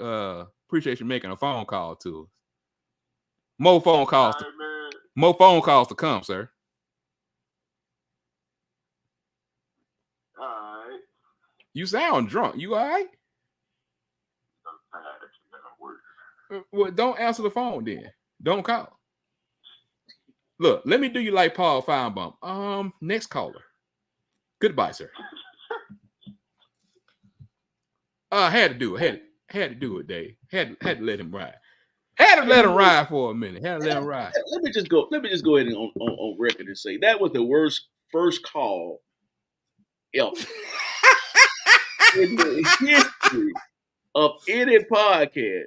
making a phone call to us. More phone calls. More phone calls to come, sir. All right. You sound drunk. You all right? I'm tired. Well, don't answer the phone then. Don't call. Look, let me do you like Paul Feinbaum. Next caller. Goodbye, sir. Had to do it. Had to do it, Dave. Had to let him ride. Had to let him ride for a minute. Had to let him ride. Let me just go ahead and on record and say that was the worst first call ever in the history of any podcast.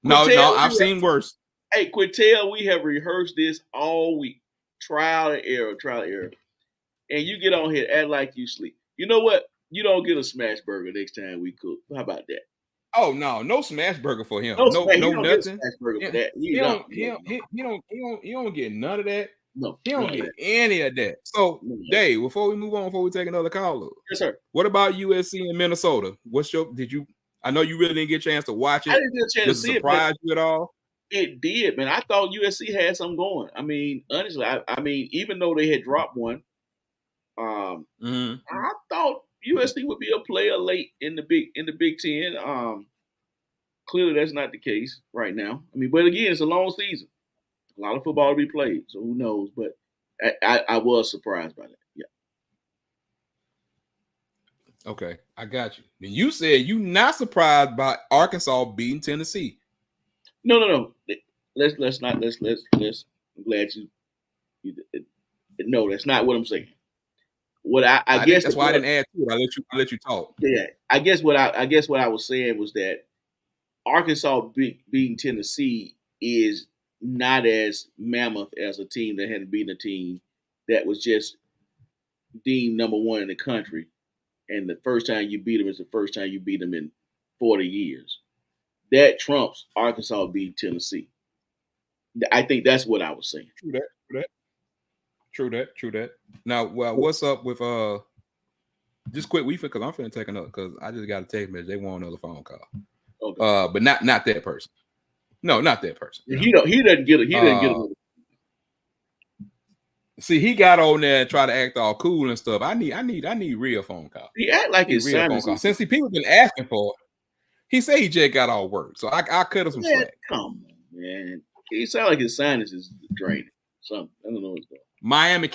No, I've seen worse. Hey, Quintel, we have rehearsed this all week. Trial and error. And you get on here, act like you sleep. You know what? You don't get a smash burger next time we cook. How about that? Oh no smash burger for him. No nothing. Smash burger for that. He don't get none of that. No, he don't get any of that. So, Dave, before we take another call, yes, sir. What about USC and Minnesota? I know you really didn't get a chance to watch it. I didn't get a chance to see it. Surprise you at all? It did, man. I thought USC had something going. I mean, honestly, I mean, even though they had dropped one, I thought USC would be a player late in the Big Ten. Clearly, that's not the case right now. I mean, but again, it's a long season. A lot of football to be played, so who knows? But I was surprised by that. Yeah. Okay, I got you. Then you said you not surprised by Arkansas beating Tennessee. No. Let's not. I'm glad you. No, that's not what I'm saying. What I guess that's why I didn't add to it. I let you talk. Yeah, I guess what I was saying was that Arkansas beating Tennessee is not as mammoth as a team that hadn't beaten a team that was just deemed number one in the country, and the first time you beat them is the first time you beat them in 40 years. That trumps Arkansas beating Tennessee. I think that's what I was saying. True that. Now, well, what's up with just quick, because I'm finna take another, because I just got a text message. They want another phone call. Okay. But not that person. No, not that person. He doesn't get it. He doesn't get it. See, he got on there and tried to act all cool and stuff. I need real phone call. He act like his real phone sinus call. is. Since people been asking for it, he said he just got all work. So I cut him some Man, slack. come on, man. He sound like his sinus is draining. Something. I don't know what's going on. Miami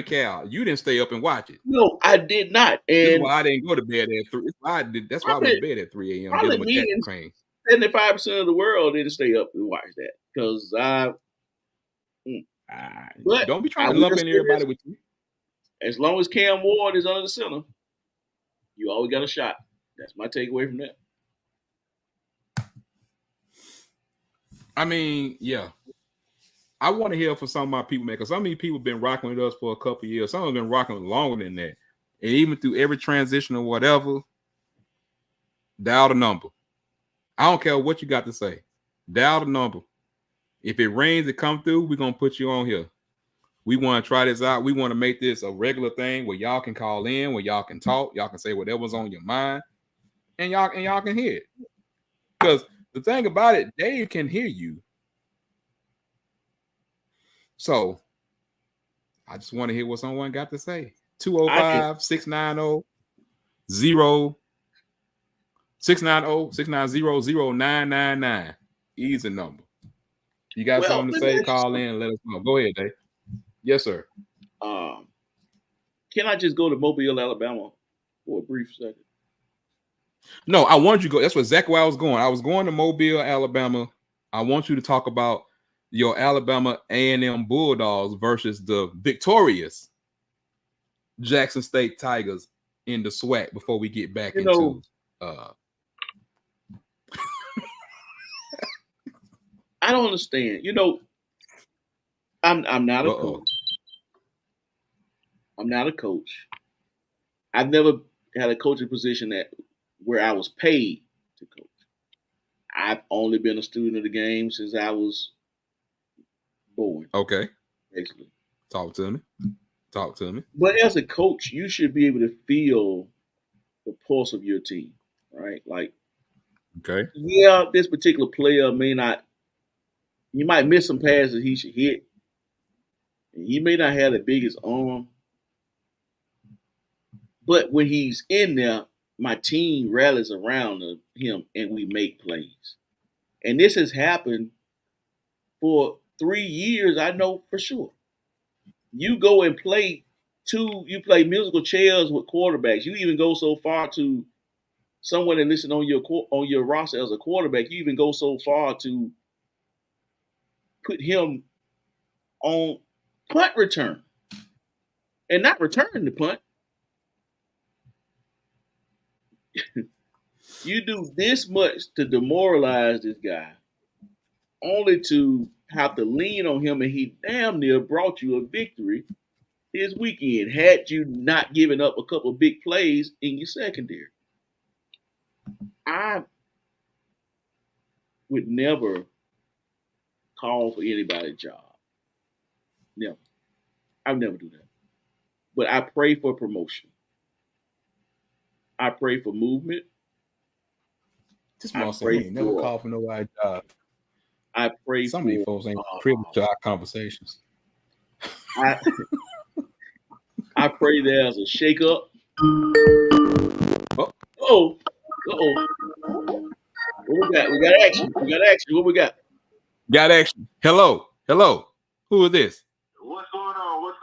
Cal. You didn't stay up and watch it. No, I did not. This is And why I didn't go to bed at 3. That's why I went to bed at 3 a.m. probably dealing with me that and pain. 75% of the world didn't stay up and watch that because But don't be I trying to will lump in say everybody this. with you. as long as Cam Ward is under the center, you always got a shot. That's my takeaway from that. I mean, yeah. I want to hear from some of my people, man, because some of these people have been rocking with us for a couple of years. Some have been rocking longer than that. And even through every transition or whatever, dial the number. I don't care what you got to say. Dial the number. If it rains, it come through, we're going to put you on here. We want to try this out. We want to make this a regular thing where y'all can call in, where y'all can talk, y'all can say whatever's on your mind, and y'all can hear it. Because the thing about it, Dave can hear you. So I just want to hear what someone got to say. 205-690-690-0999. Easy number. You got something to say, call in and let us know. Go ahead, Dave. Yes, sir. Can I just go to Mobile, Alabama for a brief second? No, I want you to go. That's exactly where I was going. I was going to Mobile, Alabama. I want you to talk about your Alabama A&M Bulldogs versus the victorious Jackson State Tigers in the SWAC before we get back into I don't understand. I'm not a coach. I'm not a coach. I've never had a coaching position where I was paid to coach. I've only been a student of the game since I was born. Okay. Basically. Talk to me. But as a coach, you should be able to feel the pulse of your team, right? Like, okay, yeah, this particular player you might miss some passes he should hit. He may not have the biggest arm. But when he's in there, my team rallies around him and we make plays. And this has happened for 3 years, I know for sure. You go and play musical chairs with quarterbacks. You even go so far to someone that listed on your roster as a quarterback. You even go so far to put him on punt return and not return the punt. You do this much to demoralize this guy, only to have to lean on him, and he damn near brought you a victory this weekend had you not given up a couple of big plays in your secondary. I would never call for anybody's job. Never. I would never do that. But I pray for promotion. I pray for movement. This motherfucker ain't never called for nobody's job. I pray some of these folks ain't privy to our conversations. I pray there's a shakeup. Oh. What we got? We got action. What we got? Got action. Hello. Who is this? What's going on?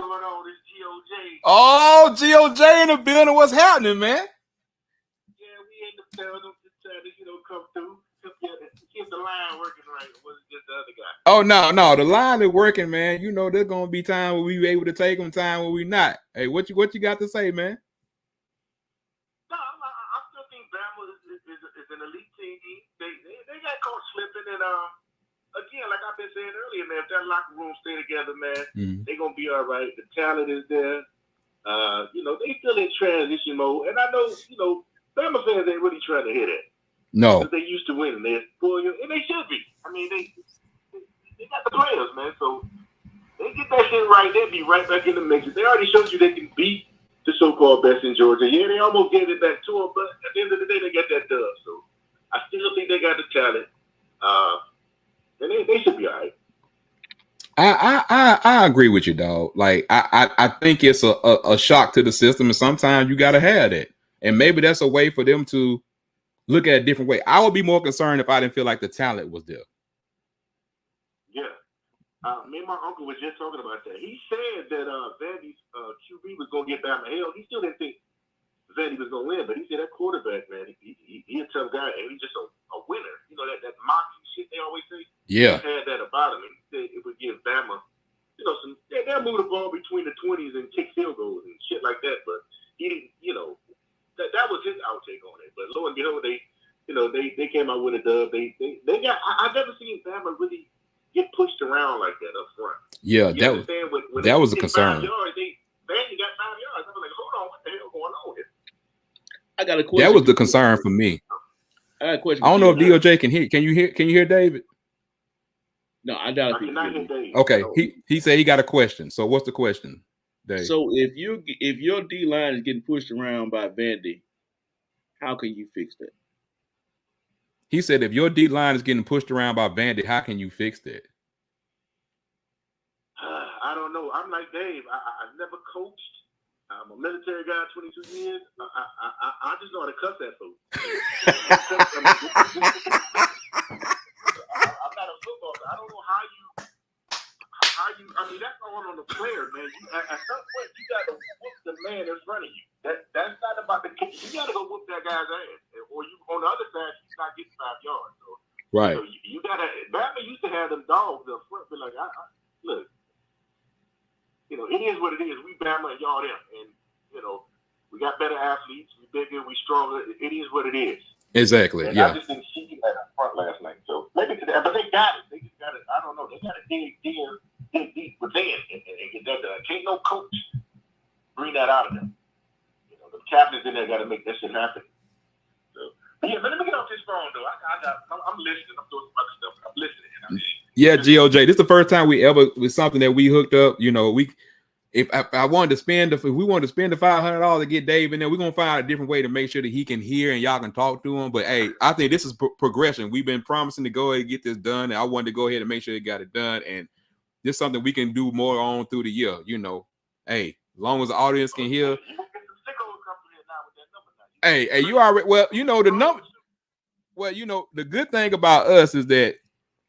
This GOJ. Oh, GOJ in the building. What's happening, man? Yeah, we in the building. Just trying to, come through. Keep the line working right. Was it just the other guy? Oh, no. The line is working, man. There's going to be time where we able to take them, time where we not. Hey, what you got to say, man? No, I still think Bama is an elite team. They got Coach slipping, and again, like I've been saying earlier, man, if that locker room stay together, man, they're gonna be all right. The talent is there. They still in transition mode, and I know, Bama fans ain't really trying to hit it. No, because they used to win, and and they should be. I mean, they got the players, man. So they get that shit right, they'll be right back in the mix. They already showed you they can beat the so-called best in Georgia. Yeah, they almost gave it back to them, but at the end of the day, they got that dub. So I still think they got the talent, and they should be all right. I agree with you, dog. Like I think it's a shock to the system, and sometimes you gotta have that. And maybe that's a way for them to look at a different way. I would be more concerned if I didn't feel like the talent was there. Yeah. Me and my uncle was just talking about that. He said that Vandy's QB was going to get Bama. Hell, he still didn't think Vandy was going to win, but he said that quarterback, man, he a tough guy, and he's just a winner. You know, that moxie shit they always say? Yeah. He had that about him, and he said it would give Bama, you know, they'll move the ball between the 20s and kick field goals and shit like that, but he didn't, you know, that was his outtake on it. But lo and behold, they came out with a dub. They got, I've never seen Bama really get pushed around like that up front. Yeah, that was a concern. Vandy got 5 yards. I was like, hold on, what the hell going on here? I got a question. That was the concern for me. I got a question. I don't know if DOJ can hear. Can you hear David? No, I doubt I cannot hear Dave. Okay, he said he got a question. So what's the question, Dave? So if your D line is getting pushed around by Vandy, how can you fix that? He said if your D line is getting pushed around by Vandy, how can you fix that? I don't know. I'm like Dave. I've never coached. I'm a military guy, 22 years. I just know how to cuss that fool. I'm not a football player. I don't know how you. I mean, that's all on the player, man. At some point, you got to whoop the man that's running you. That's not about the kick. You got to go whoop that guy's ass, or you on the other side, he's not getting 5 yards. So, right. So you got to. Batman used to have them dogs up front, be like, look. You know, it is what it is. We Bama and y'all them. And, you know, we got better athletes. We bigger, we stronger. It is what it is. Exactly, and yeah. I just didn't see that up front last night. So maybe today, but they got it. They just got it. I don't know. They got to dig deep within and get that done. Can't no coach bring that out of them. You know, the captains in there got to make that shit happen. So, yeah, but let me get off this phone, though. I'm listening. I'm doing some other stuff. I'm listening. Yeah, GOJ. This is the first time we ever with something that we hooked up. You know, if I wanted to spend if we wanted to spend the $500 to get Dave in there, we're gonna find a different way to make sure that he can hear and y'all can talk to him. But hey, I think this is progression. We've been promising to go ahead and get this done, and I wanted to go ahead and make sure they got it done. And this is something we can do more on through the year. You know, hey, as long as the audience can hear. Hey, you already you know the number. Well, you know the good thing about us is that.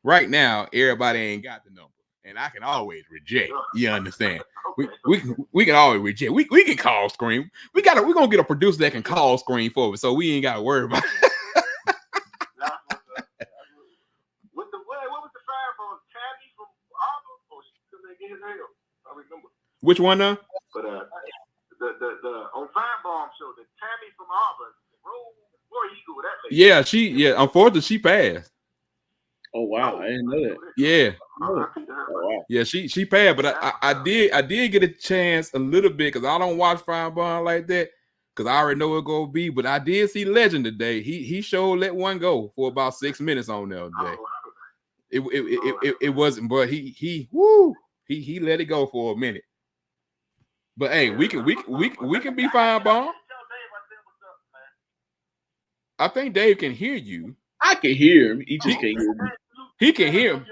Right now, everybody ain't got the number, and I can always reject. You understand? We can always reject. We can call screen. We're gonna get a producer that can call screen for us, so we ain't got to worry about it. What was the fireball? Tabby from Auburn? Oh, she couldn't get his hell. I remember. Which one now? But the on Firebomb show, the Tabby from Auburn, War Eagle, that lady. Yeah. Unfortunately, she passed. Oh wow, I didn't know that. Yeah. Oh, wow. Yeah, she passed, but I did get a chance a little bit because I don't watch Firebomb like that because I already know it's gonna be. But I did see Legend today. He showed let one go for about 6 minutes on there today. It wasn't, but he let it go for a minute. But hey, we can be Firebomb. I think Dave can hear you. I can hear him. He just can't hear me. He can hear him.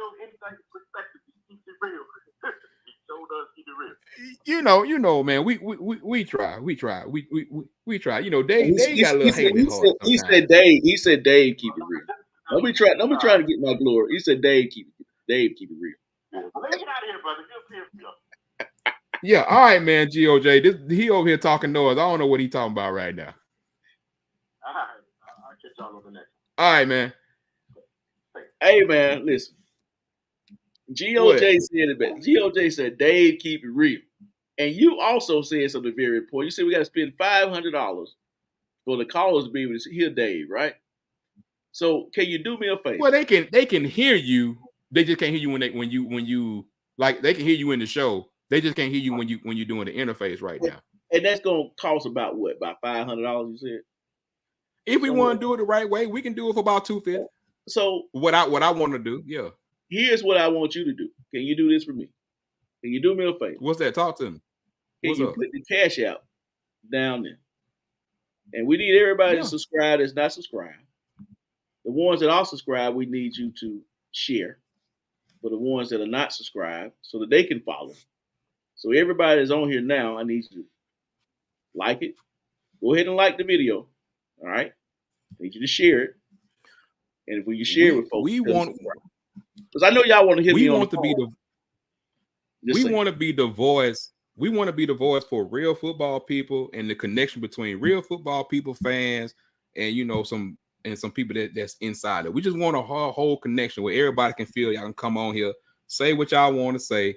You know, man. We try. We try. You know, Dave got a little hate. He said Dave keep it real. Don't be trying to get my glory. He said Dave keep it real. Yeah, all right, man. GOJ, he over here talking noise. I don't know what he's talking about right now. All right, I'll catch y'all on the next. All right, man. Hey, man, listen. GOJ said it best. GOJ said, Dave, keep it real. And you also said something very important. You said we got to spend $500 for the callers to be able to hear Dave, right? So can you do me a favor? Well, they can hear you. They just can't hear you when you like they can hear you in the show. They just can't hear you when you're doing the interface right now. And that's gonna cost about what? About $500, you said? If we want to do it the right way, we can do it for about $250. So what I want to do, yeah. Here's what I want you to do. Can you do this for me? Can you do me a favor? What's that? Talk to me. Can you put the cash out down there? And we need everybody to subscribe that's not subscribed. The ones that are subscribed, we need you to share. for the ones that are not subscribed so that they can follow. So everybody that's on here now, I need you to like it. Go ahead and like the video. All right. I need you to share it. And when you share it with folks, because I know y'all want to hear me on the phone. We want to be the voice. We want to be the voice for real football people and the connection between real football people, fans, and some people that's inside it. We just want a whole connection where everybody can feel y'all can come on here, say what y'all want to say.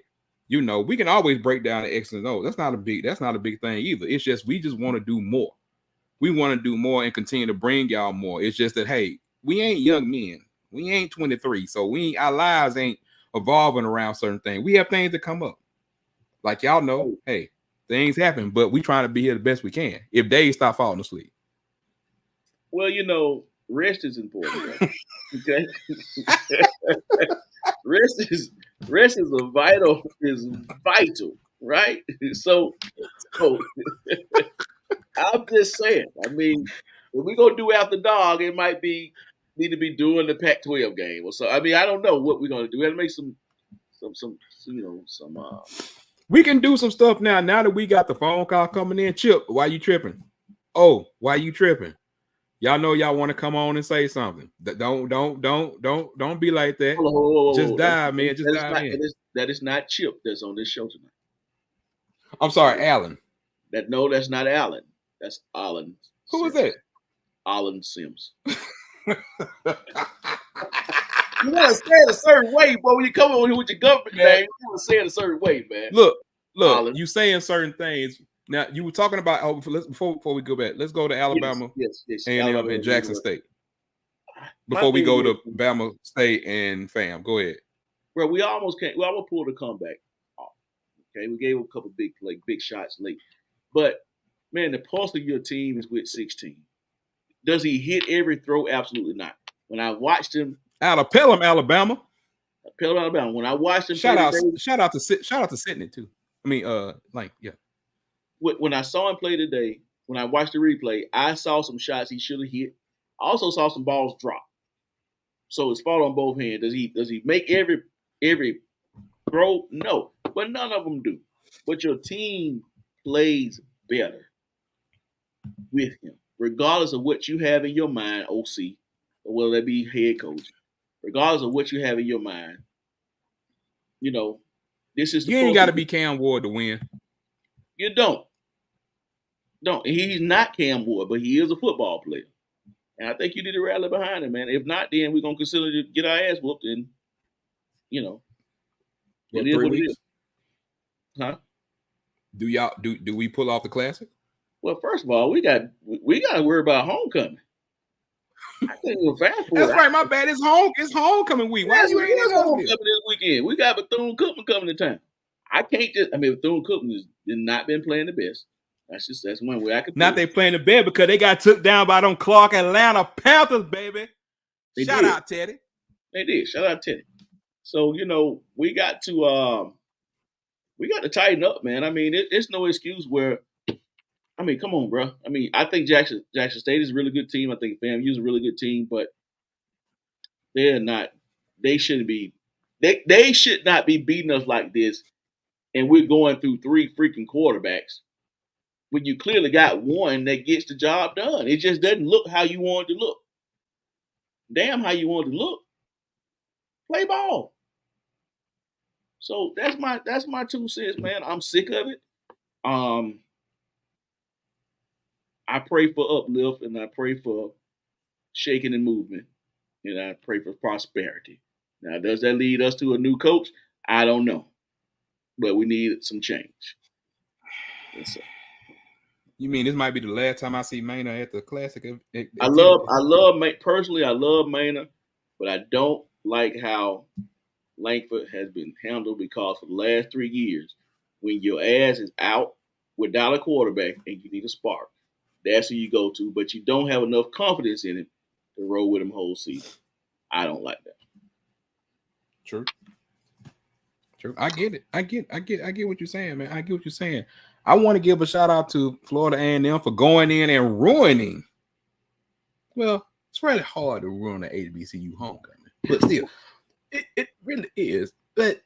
We can always break down the X and O. That's not a big thing either. It's just we just want to do more. We want to do more and continue to bring y'all more. It's just that, hey, we ain't young men. We ain't 23, so our lives ain't evolving around certain things. We have things that come up. Like y'all know, hey, things happen, but we trying to be here the best we can. If they stop falling asleep. Well, rest is important. Right? Okay. rest is vital, right? So I'm just saying. I mean, if we go do after dog, it might need to be doing the Pac-12 game or so. I mean, I don't know what we're gonna do. We have to make some. We can do some stuff now. Now that we got the phone call coming in, Chip, why you tripping? Oh, why you tripping? Y'all know y'all want to come on and say something. Don't be like that. Whoa. Just dive, man. Just dive in. That is not Chip that's on this show tonight. I'm sorry, Alan. That's not Alan. That's Alan. Who is that? Alan Sims. You want to say it a certain way, boy. When you come on here with your government name, you want to say it a certain way, man. Look, Alan. You saying certain things. Now, you were talking about, before we go back, let's go to Alabama, yes. A&M and Jackson State. Before we go to Bama State and FAM. Go ahead. Well, we almost pulled a comeback off. Okay, we gave a couple big shots late. But, man, the pulse of your team is with 16. Does he hit every throw? Absolutely not. When I watched him out of Pelham, Alabama. When I watched him, shout out to Sidney too. I mean, yeah. When I saw him play today, when I watched the replay, I saw some shots he should have hit. I also saw some balls drop. So it's fault on both hands. Does he make every throw? No, but none of them do. But your team plays better with him, regardless of what you have in your mind, OC, or whether that be head coach. Regardless of what you have in your mind, this is. You ain't got to be Cam Ward to win. You don't. He's not Cam Ward, but he is a football player, and I think you need to rally behind him, man. If not, then we're gonna consider to get our ass whooped, and it is what it is. Huh? Do we pull off the Classic? Well, first of all, we got to worry about homecoming. I can't even fast forward. That's right, my bad. It's homecoming week. Why you ain't in homecoming this weekend? We got Bethune-Cookman coming to town. I can't just. I mean, Bethune-Cookman has not been playing the best. That's one way I could. Not they playing the best because they got took down by them Clark Atlanta Panthers, baby. Shout out Teddy. They did. Shout out Teddy. So we got to tighten up, man. I mean, it's no excuse where. I mean, come on, bro. I mean, I think Jackson State is a really good team. I think FAMU is a really good team, but they're not. They shouldn't be. They should not be beating us like this, and we're going through 3 freaking quarterbacks when you clearly got one that gets the job done. It just doesn't look how you want it to look. Damn, how you want it to look. Play ball. So that's my 2 cents, man. I'm sick of it. I pray for uplift, and I pray for shaking and movement, and I pray for prosperity. Now, does that lead us to a new coach? I don't know, but we need some change. You mean this might be the last time I see Maynard at the Classic? I love Maynard, but I don't like how Langford has been handled, because for the last 3 years, when your ass is out without a quarterback and you need a spark, that's who you go to, but you don't have enough confidence in him to roll with him whole season. I don't like that. True. I get it. I get what you're saying, man. I get what you're saying. I want to give a shout out to Florida A&M for going in and ruining. Well, it's really hard to ruin the HBCU homecoming, but still, It really is. But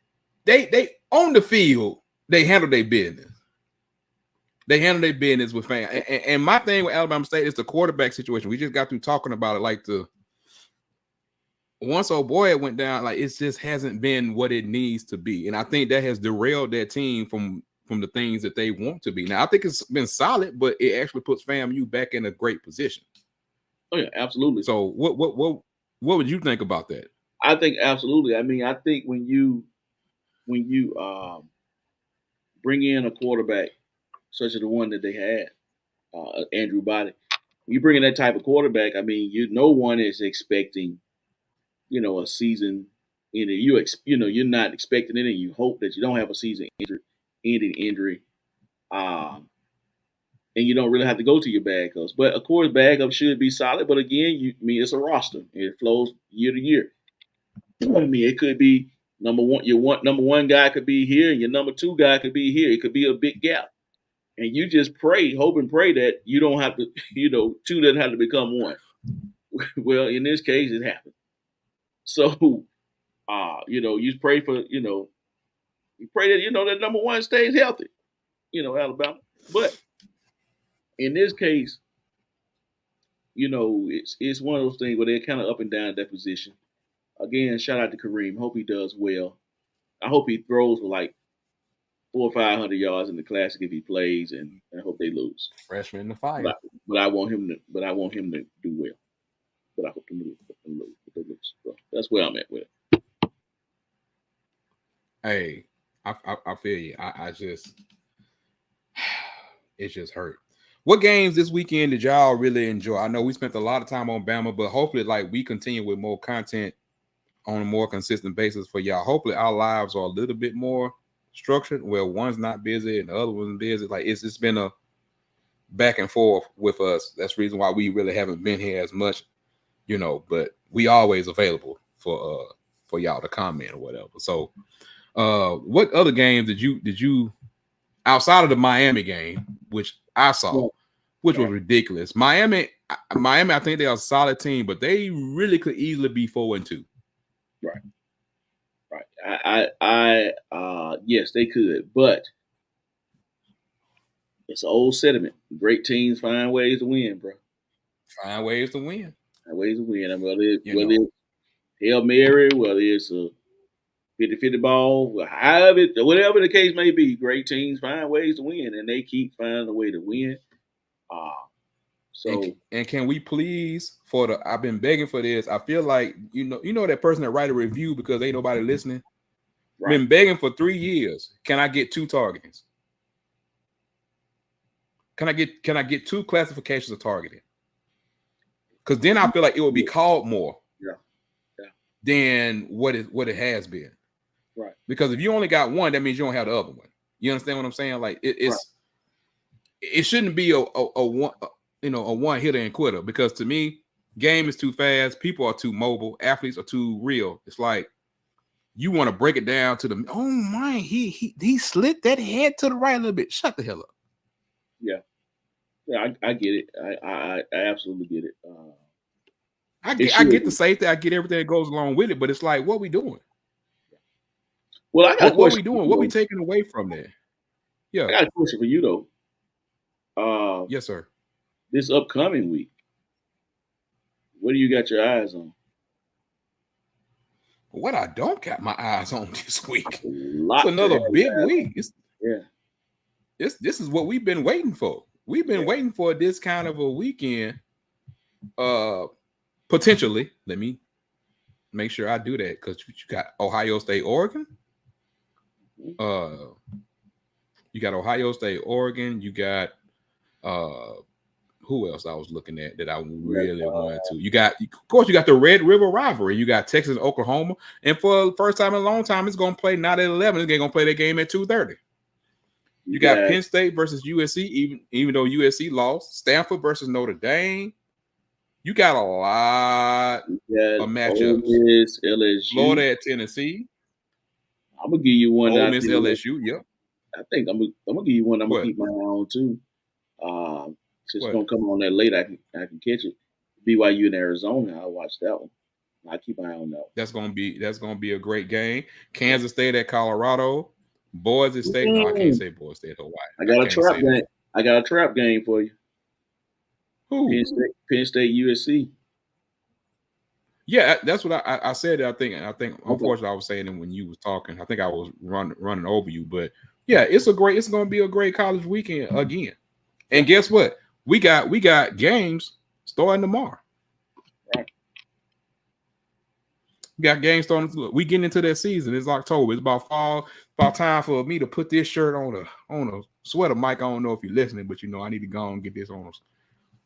they on the field, they handle their business. They handle their business with fans. And my thing with Alabama State is the quarterback situation. We just got through talking about it. Like once old boy it went down, like it just hasn't been what it needs to be. And I think that has derailed their team from the things that they want to be. Now I think it's been solid, but it actually puts FAMU back in a great position. Oh yeah, absolutely. So what would you think about that? I think absolutely. I mean, I think when you bring in a quarterback such as the one that they had, Andrew Body, you bring in that type of quarterback. I mean, no one is expecting, a season. You're not expecting it, and you hope that you don't have a season-ending injury, and you don't really have to go to your backups. But of course, backup should be solid. But again, it's a roster, and it flows year to year. I mean, it could be number one. Number one guy could be here, and your number two guy could be here. It could be a big gap, and you just hope and pray that you don't have to. Two doesn't have to become one. Well, in this case, it happened. So, you pray for you pray that that number one stays healthy. Alabama, but in this case, it's one of those things where they're kind of up and down at that position. Again, shout out to Kareem. Hope he does well. I hope he throws for like 400 or 500 yards in the Classic if he plays, and I hope they lose. Freshman in the fire. But I want him to do well. But I hope them to lose. So that's where I'm at with it. Hey, I feel you. I just it just hurt. What games this weekend did y'all really enjoy? I know we spent a lot of time on Bama, but hopefully, like, we continue with more content on a more consistent basis for y'all. Hopefully, our lives are a little bit more structured, where one's not busy and the other one's busy. Like, it's been a back and forth with us. That's the reason why we really haven't been here as much, but we always available for y'all to comment or whatever. So, what other games did you outside of the Miami game, which I saw, which was ridiculous? Miami, I think they're a solid team, but they really could easily be 4-2. Right. Yes, they could, but it's an old sentiment. Great teams find ways to win, bro. Find ways to win. And whether it's Hail Mary, whether it's a 50-50 ball, whatever the case may be, great teams find ways to win, and they keep finding a way to win. And can we please, I've been begging for this. I feel like that person that write a review because ain't nobody listening. Right. Been begging for 3 years. Can I get 2 targetings? Can I get 2 classifications of targeting? Because then I feel like it will be called more than what it has been. Right. Because if you only got one, that means you don't have the other one. You understand what I'm saying? Like it shouldn't be a one hitter and quitter, because to me, game is too fast. People are too mobile. Athletes are too real. It's like you want to break it down to the, oh my, he slid that head to the right a little bit. Shut the hell up. Yeah, I get it. I absolutely get it. I get the safety. I get everything that goes along with it, but it's like, what we doing? Well, I got what we doing? What we taking away from there? Yeah, I got a question for you though. Yes, sir. This upcoming week, what do you got your eyes on? What I don't got my eyes on this week. It's another big week. This is what we've been waiting for. We've been waiting for this kind of a weekend. Potentially, let me make sure I do that, because you got Ohio State, Oregon. You got Ohio State, Oregon. You got who else I was looking at that I really wanted to? You got the Red River rivalry. You got Texas and Oklahoma, and for the first time in a long time, it's going to play not at 11. It's going to play that game at 2:30. You got Penn State versus USC, even though USC lost. Stanford versus Notre Dame. You got a lot of matchups. Ole Miss, LSU. Florida at Tennessee. I'm gonna give you one. Ole Miss, LSU. Yep. I think I'm gonna give you one. I'm gonna keep my eye on too. Since it's gonna come on that late, I can catch it. BYU and Arizona. I'll watch that one. I keep my eye on that. That's gonna be a great game. Kansas State at Colorado. Boise State. No, I can't say Boise State Hawaii. I got a can't trap say game. that. I got a trap game for you. Who? Penn State, USC. Yeah, that's what I said. I think unfortunately I was saying it when you was talking. I think I was running over you, but yeah, it's going to be a great college weekend again. And guess what? We got games starting tomorrow. Right. We got games starting. We getting into that season. It's October. It's about fall. About time for me to put this shirt on a sweater. Mike, I don't know if you're listening, but I need to go and get this on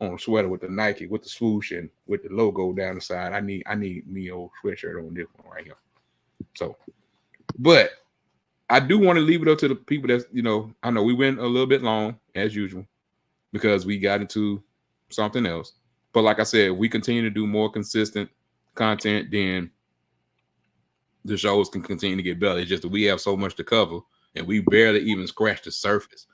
a sweater with the Nike, with the swoosh and with the logo down the side. I need me old sweatshirt on this one right here. So, but I do want to leave it up to the people that, I know we went a little bit long as usual because we got into something else. But like I said, we continue to do more consistent content, then the shows can continue to get better. It's just that we have so much to cover and we barely even scratched the surface.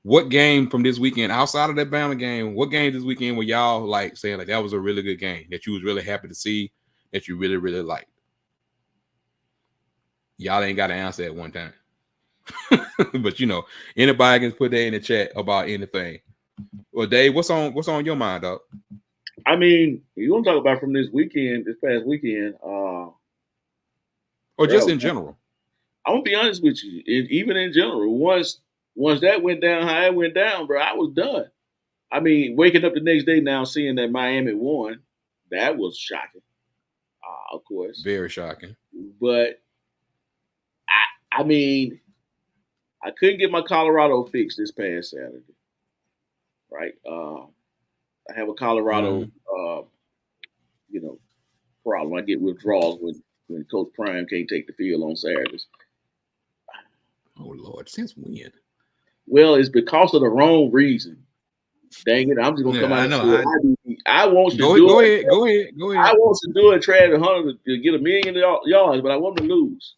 What game from this weekend, outside of that Bama game, what game this weekend were y'all like saying like that was a really good game that you was really happy to see, that you really, really liked? Y'all ain't got to answer at one time. But anybody can put that in the chat about anything. Well, Dave, what's on your mind, dog? I mean, you want to talk about from this past weekend, or just in general? I'm gonna be honest with you. Even in general, once that went down, how it went down, bro, I was done. I mean, waking up the next day now, seeing that Miami won, that was shocking. Of course, very shocking. But I mean, I couldn't get my Colorado fix this past Saturday. Right? I have a Colorado, problem. I get withdrawals when Coach Prime can't take the field on Saturdays. Oh Lord, since when? Well, it's because of the wrong reason. Dang it! I'm just gonna come out. I want to do it. Go ahead. I want to do it. Travis Hunter to get 1 million yards, but I want him to lose.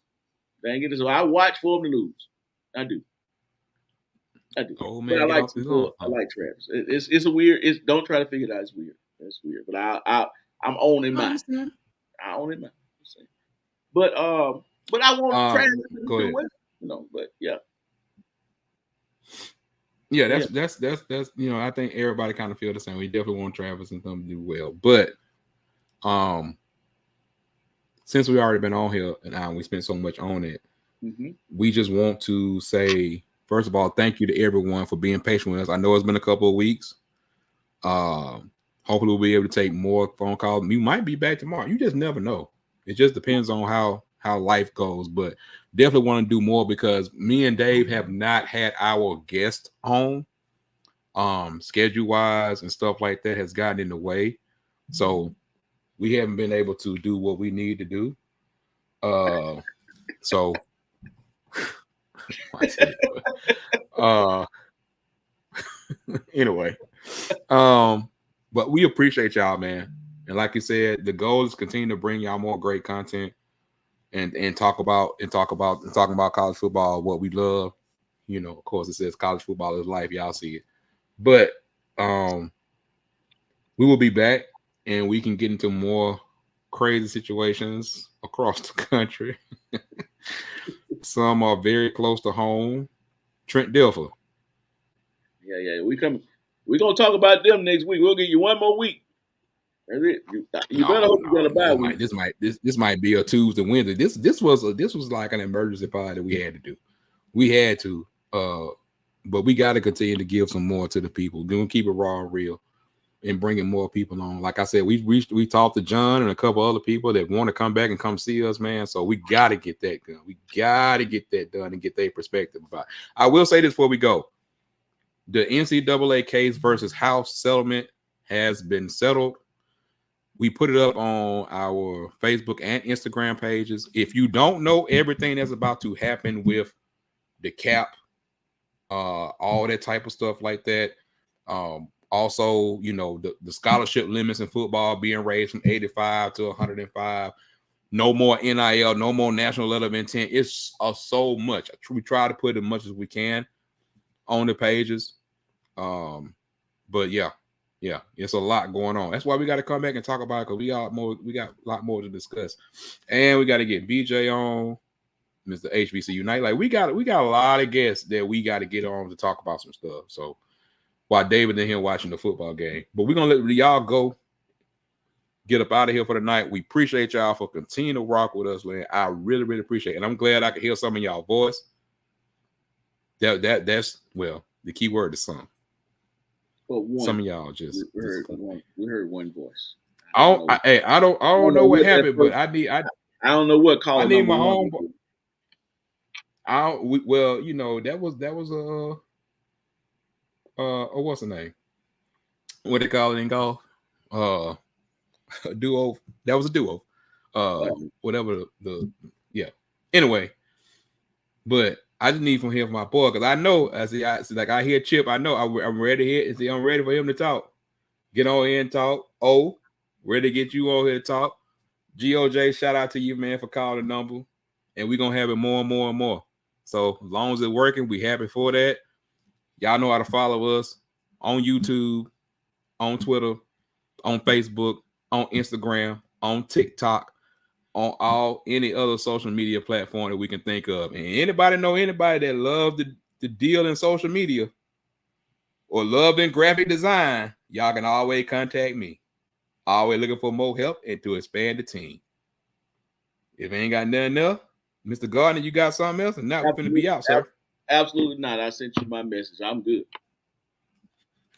Dang it! So I watch for him to lose. I do. Oh man, but I like Travis. It's a weird. Don't try to figure it out. It's weird. It's weird. But I'm owning mine. I own it now. But I want Travis to do well. But yeah. Yeah, that's I think everybody kind of feel the same. We definitely want Travis and them to do well. But since we already been on here and we spent so much on it, we just want to say, first of all, thank you to everyone for being patient with us. I know it's been a couple of weeks. Hopefully we'll be able to take more phone calls. We might be back tomorrow. You just never know. It just depends on how life goes, but definitely want to do more because me and Dave have not had our guest on schedule wise and stuff like that has gotten in the way. So we haven't been able to do what we need to do. So anyway, but we appreciate y'all, man. And like you said, the goal is to continue to bring y'all more great content and talking about college football, what we love. Of course, it says college football is life. Y'all see it. But we will be back and we can get into more crazy situations across the country. Some are very close to home. Trent Dilfer. Yeah. We're gonna talk about them next week. We'll give you one more week. That's it. You better hope you got a bye week. This might be a Tuesday, Wednesday. This was like an emergency pod that we had to do. We had to, but we got to continue to give some more to the people. We're gonna keep it raw and real, and bringing more people on. Like I said, we talked to John and a couple other people that want to come back and come see us, man. So we got to get that done. We got to get that done and get their perspective about it. I will say this before we go: the NCAA case versus House settlement has been settled. We put it up on our Facebook and Instagram pages. If you don't know everything that's about to happen with the cap, all that type of stuff like that. Also, the scholarship limits in football being raised from 85 to 105. No more NIL, no more national letter of intent. It's so much. We try to put as much as we can on the pages. But yeah, Yeah, it's a lot going on. That's why we got to come back and talk about it because we got a lot more to discuss, and we got to get BJ on, Mr. HBC Unite. Like we got a lot of guests that we got to get on to talk about some stuff. So while David and him watching the football game, but we're gonna let y'all go. Get up out of here for the night. We appreciate y'all for continuing to rock with us, man. I really, really appreciate it. And I'm glad I could hear some of y'all voice. That's well, the key word is some. But Some of y'all just we heard one voice. I don't know what happened, but I don't know what caller. I need my own. Well, you know, that was what's the name? What they call it in golf? A duo. That was a duo. Whatever the yeah. Anyway, but I just need from him for my boy because I know I hear Chip. I know I'm ready here. I'm ready for him to talk. Get on here and talk. Oh, ready to get you on here to talk. GOJ, shout out to you, man, for calling the number, and we're gonna have it more and more and more. So as long as it's working, we happy for that. Y'all know how to follow us on YouTube, on Twitter, on Facebook, on Instagram, on TikTok, on any other social media platform that we can think of. And anybody know anybody that love the deal in social media or love in graphic design, y'all can always contact me. Always looking for more help and to expand the team. If ain't got nothing else, Mr. Gardner, you got something else? And now we're going to be out, sir. Absolutely not. I sent you my message. I'm good.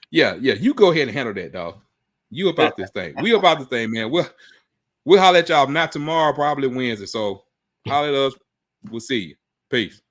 Yeah. You go ahead and handle that, dog. You about this thing. We about this thing, man. We'll holler at y'all. Not tomorrow, probably Wednesday. So holler at us. We'll see you. Peace.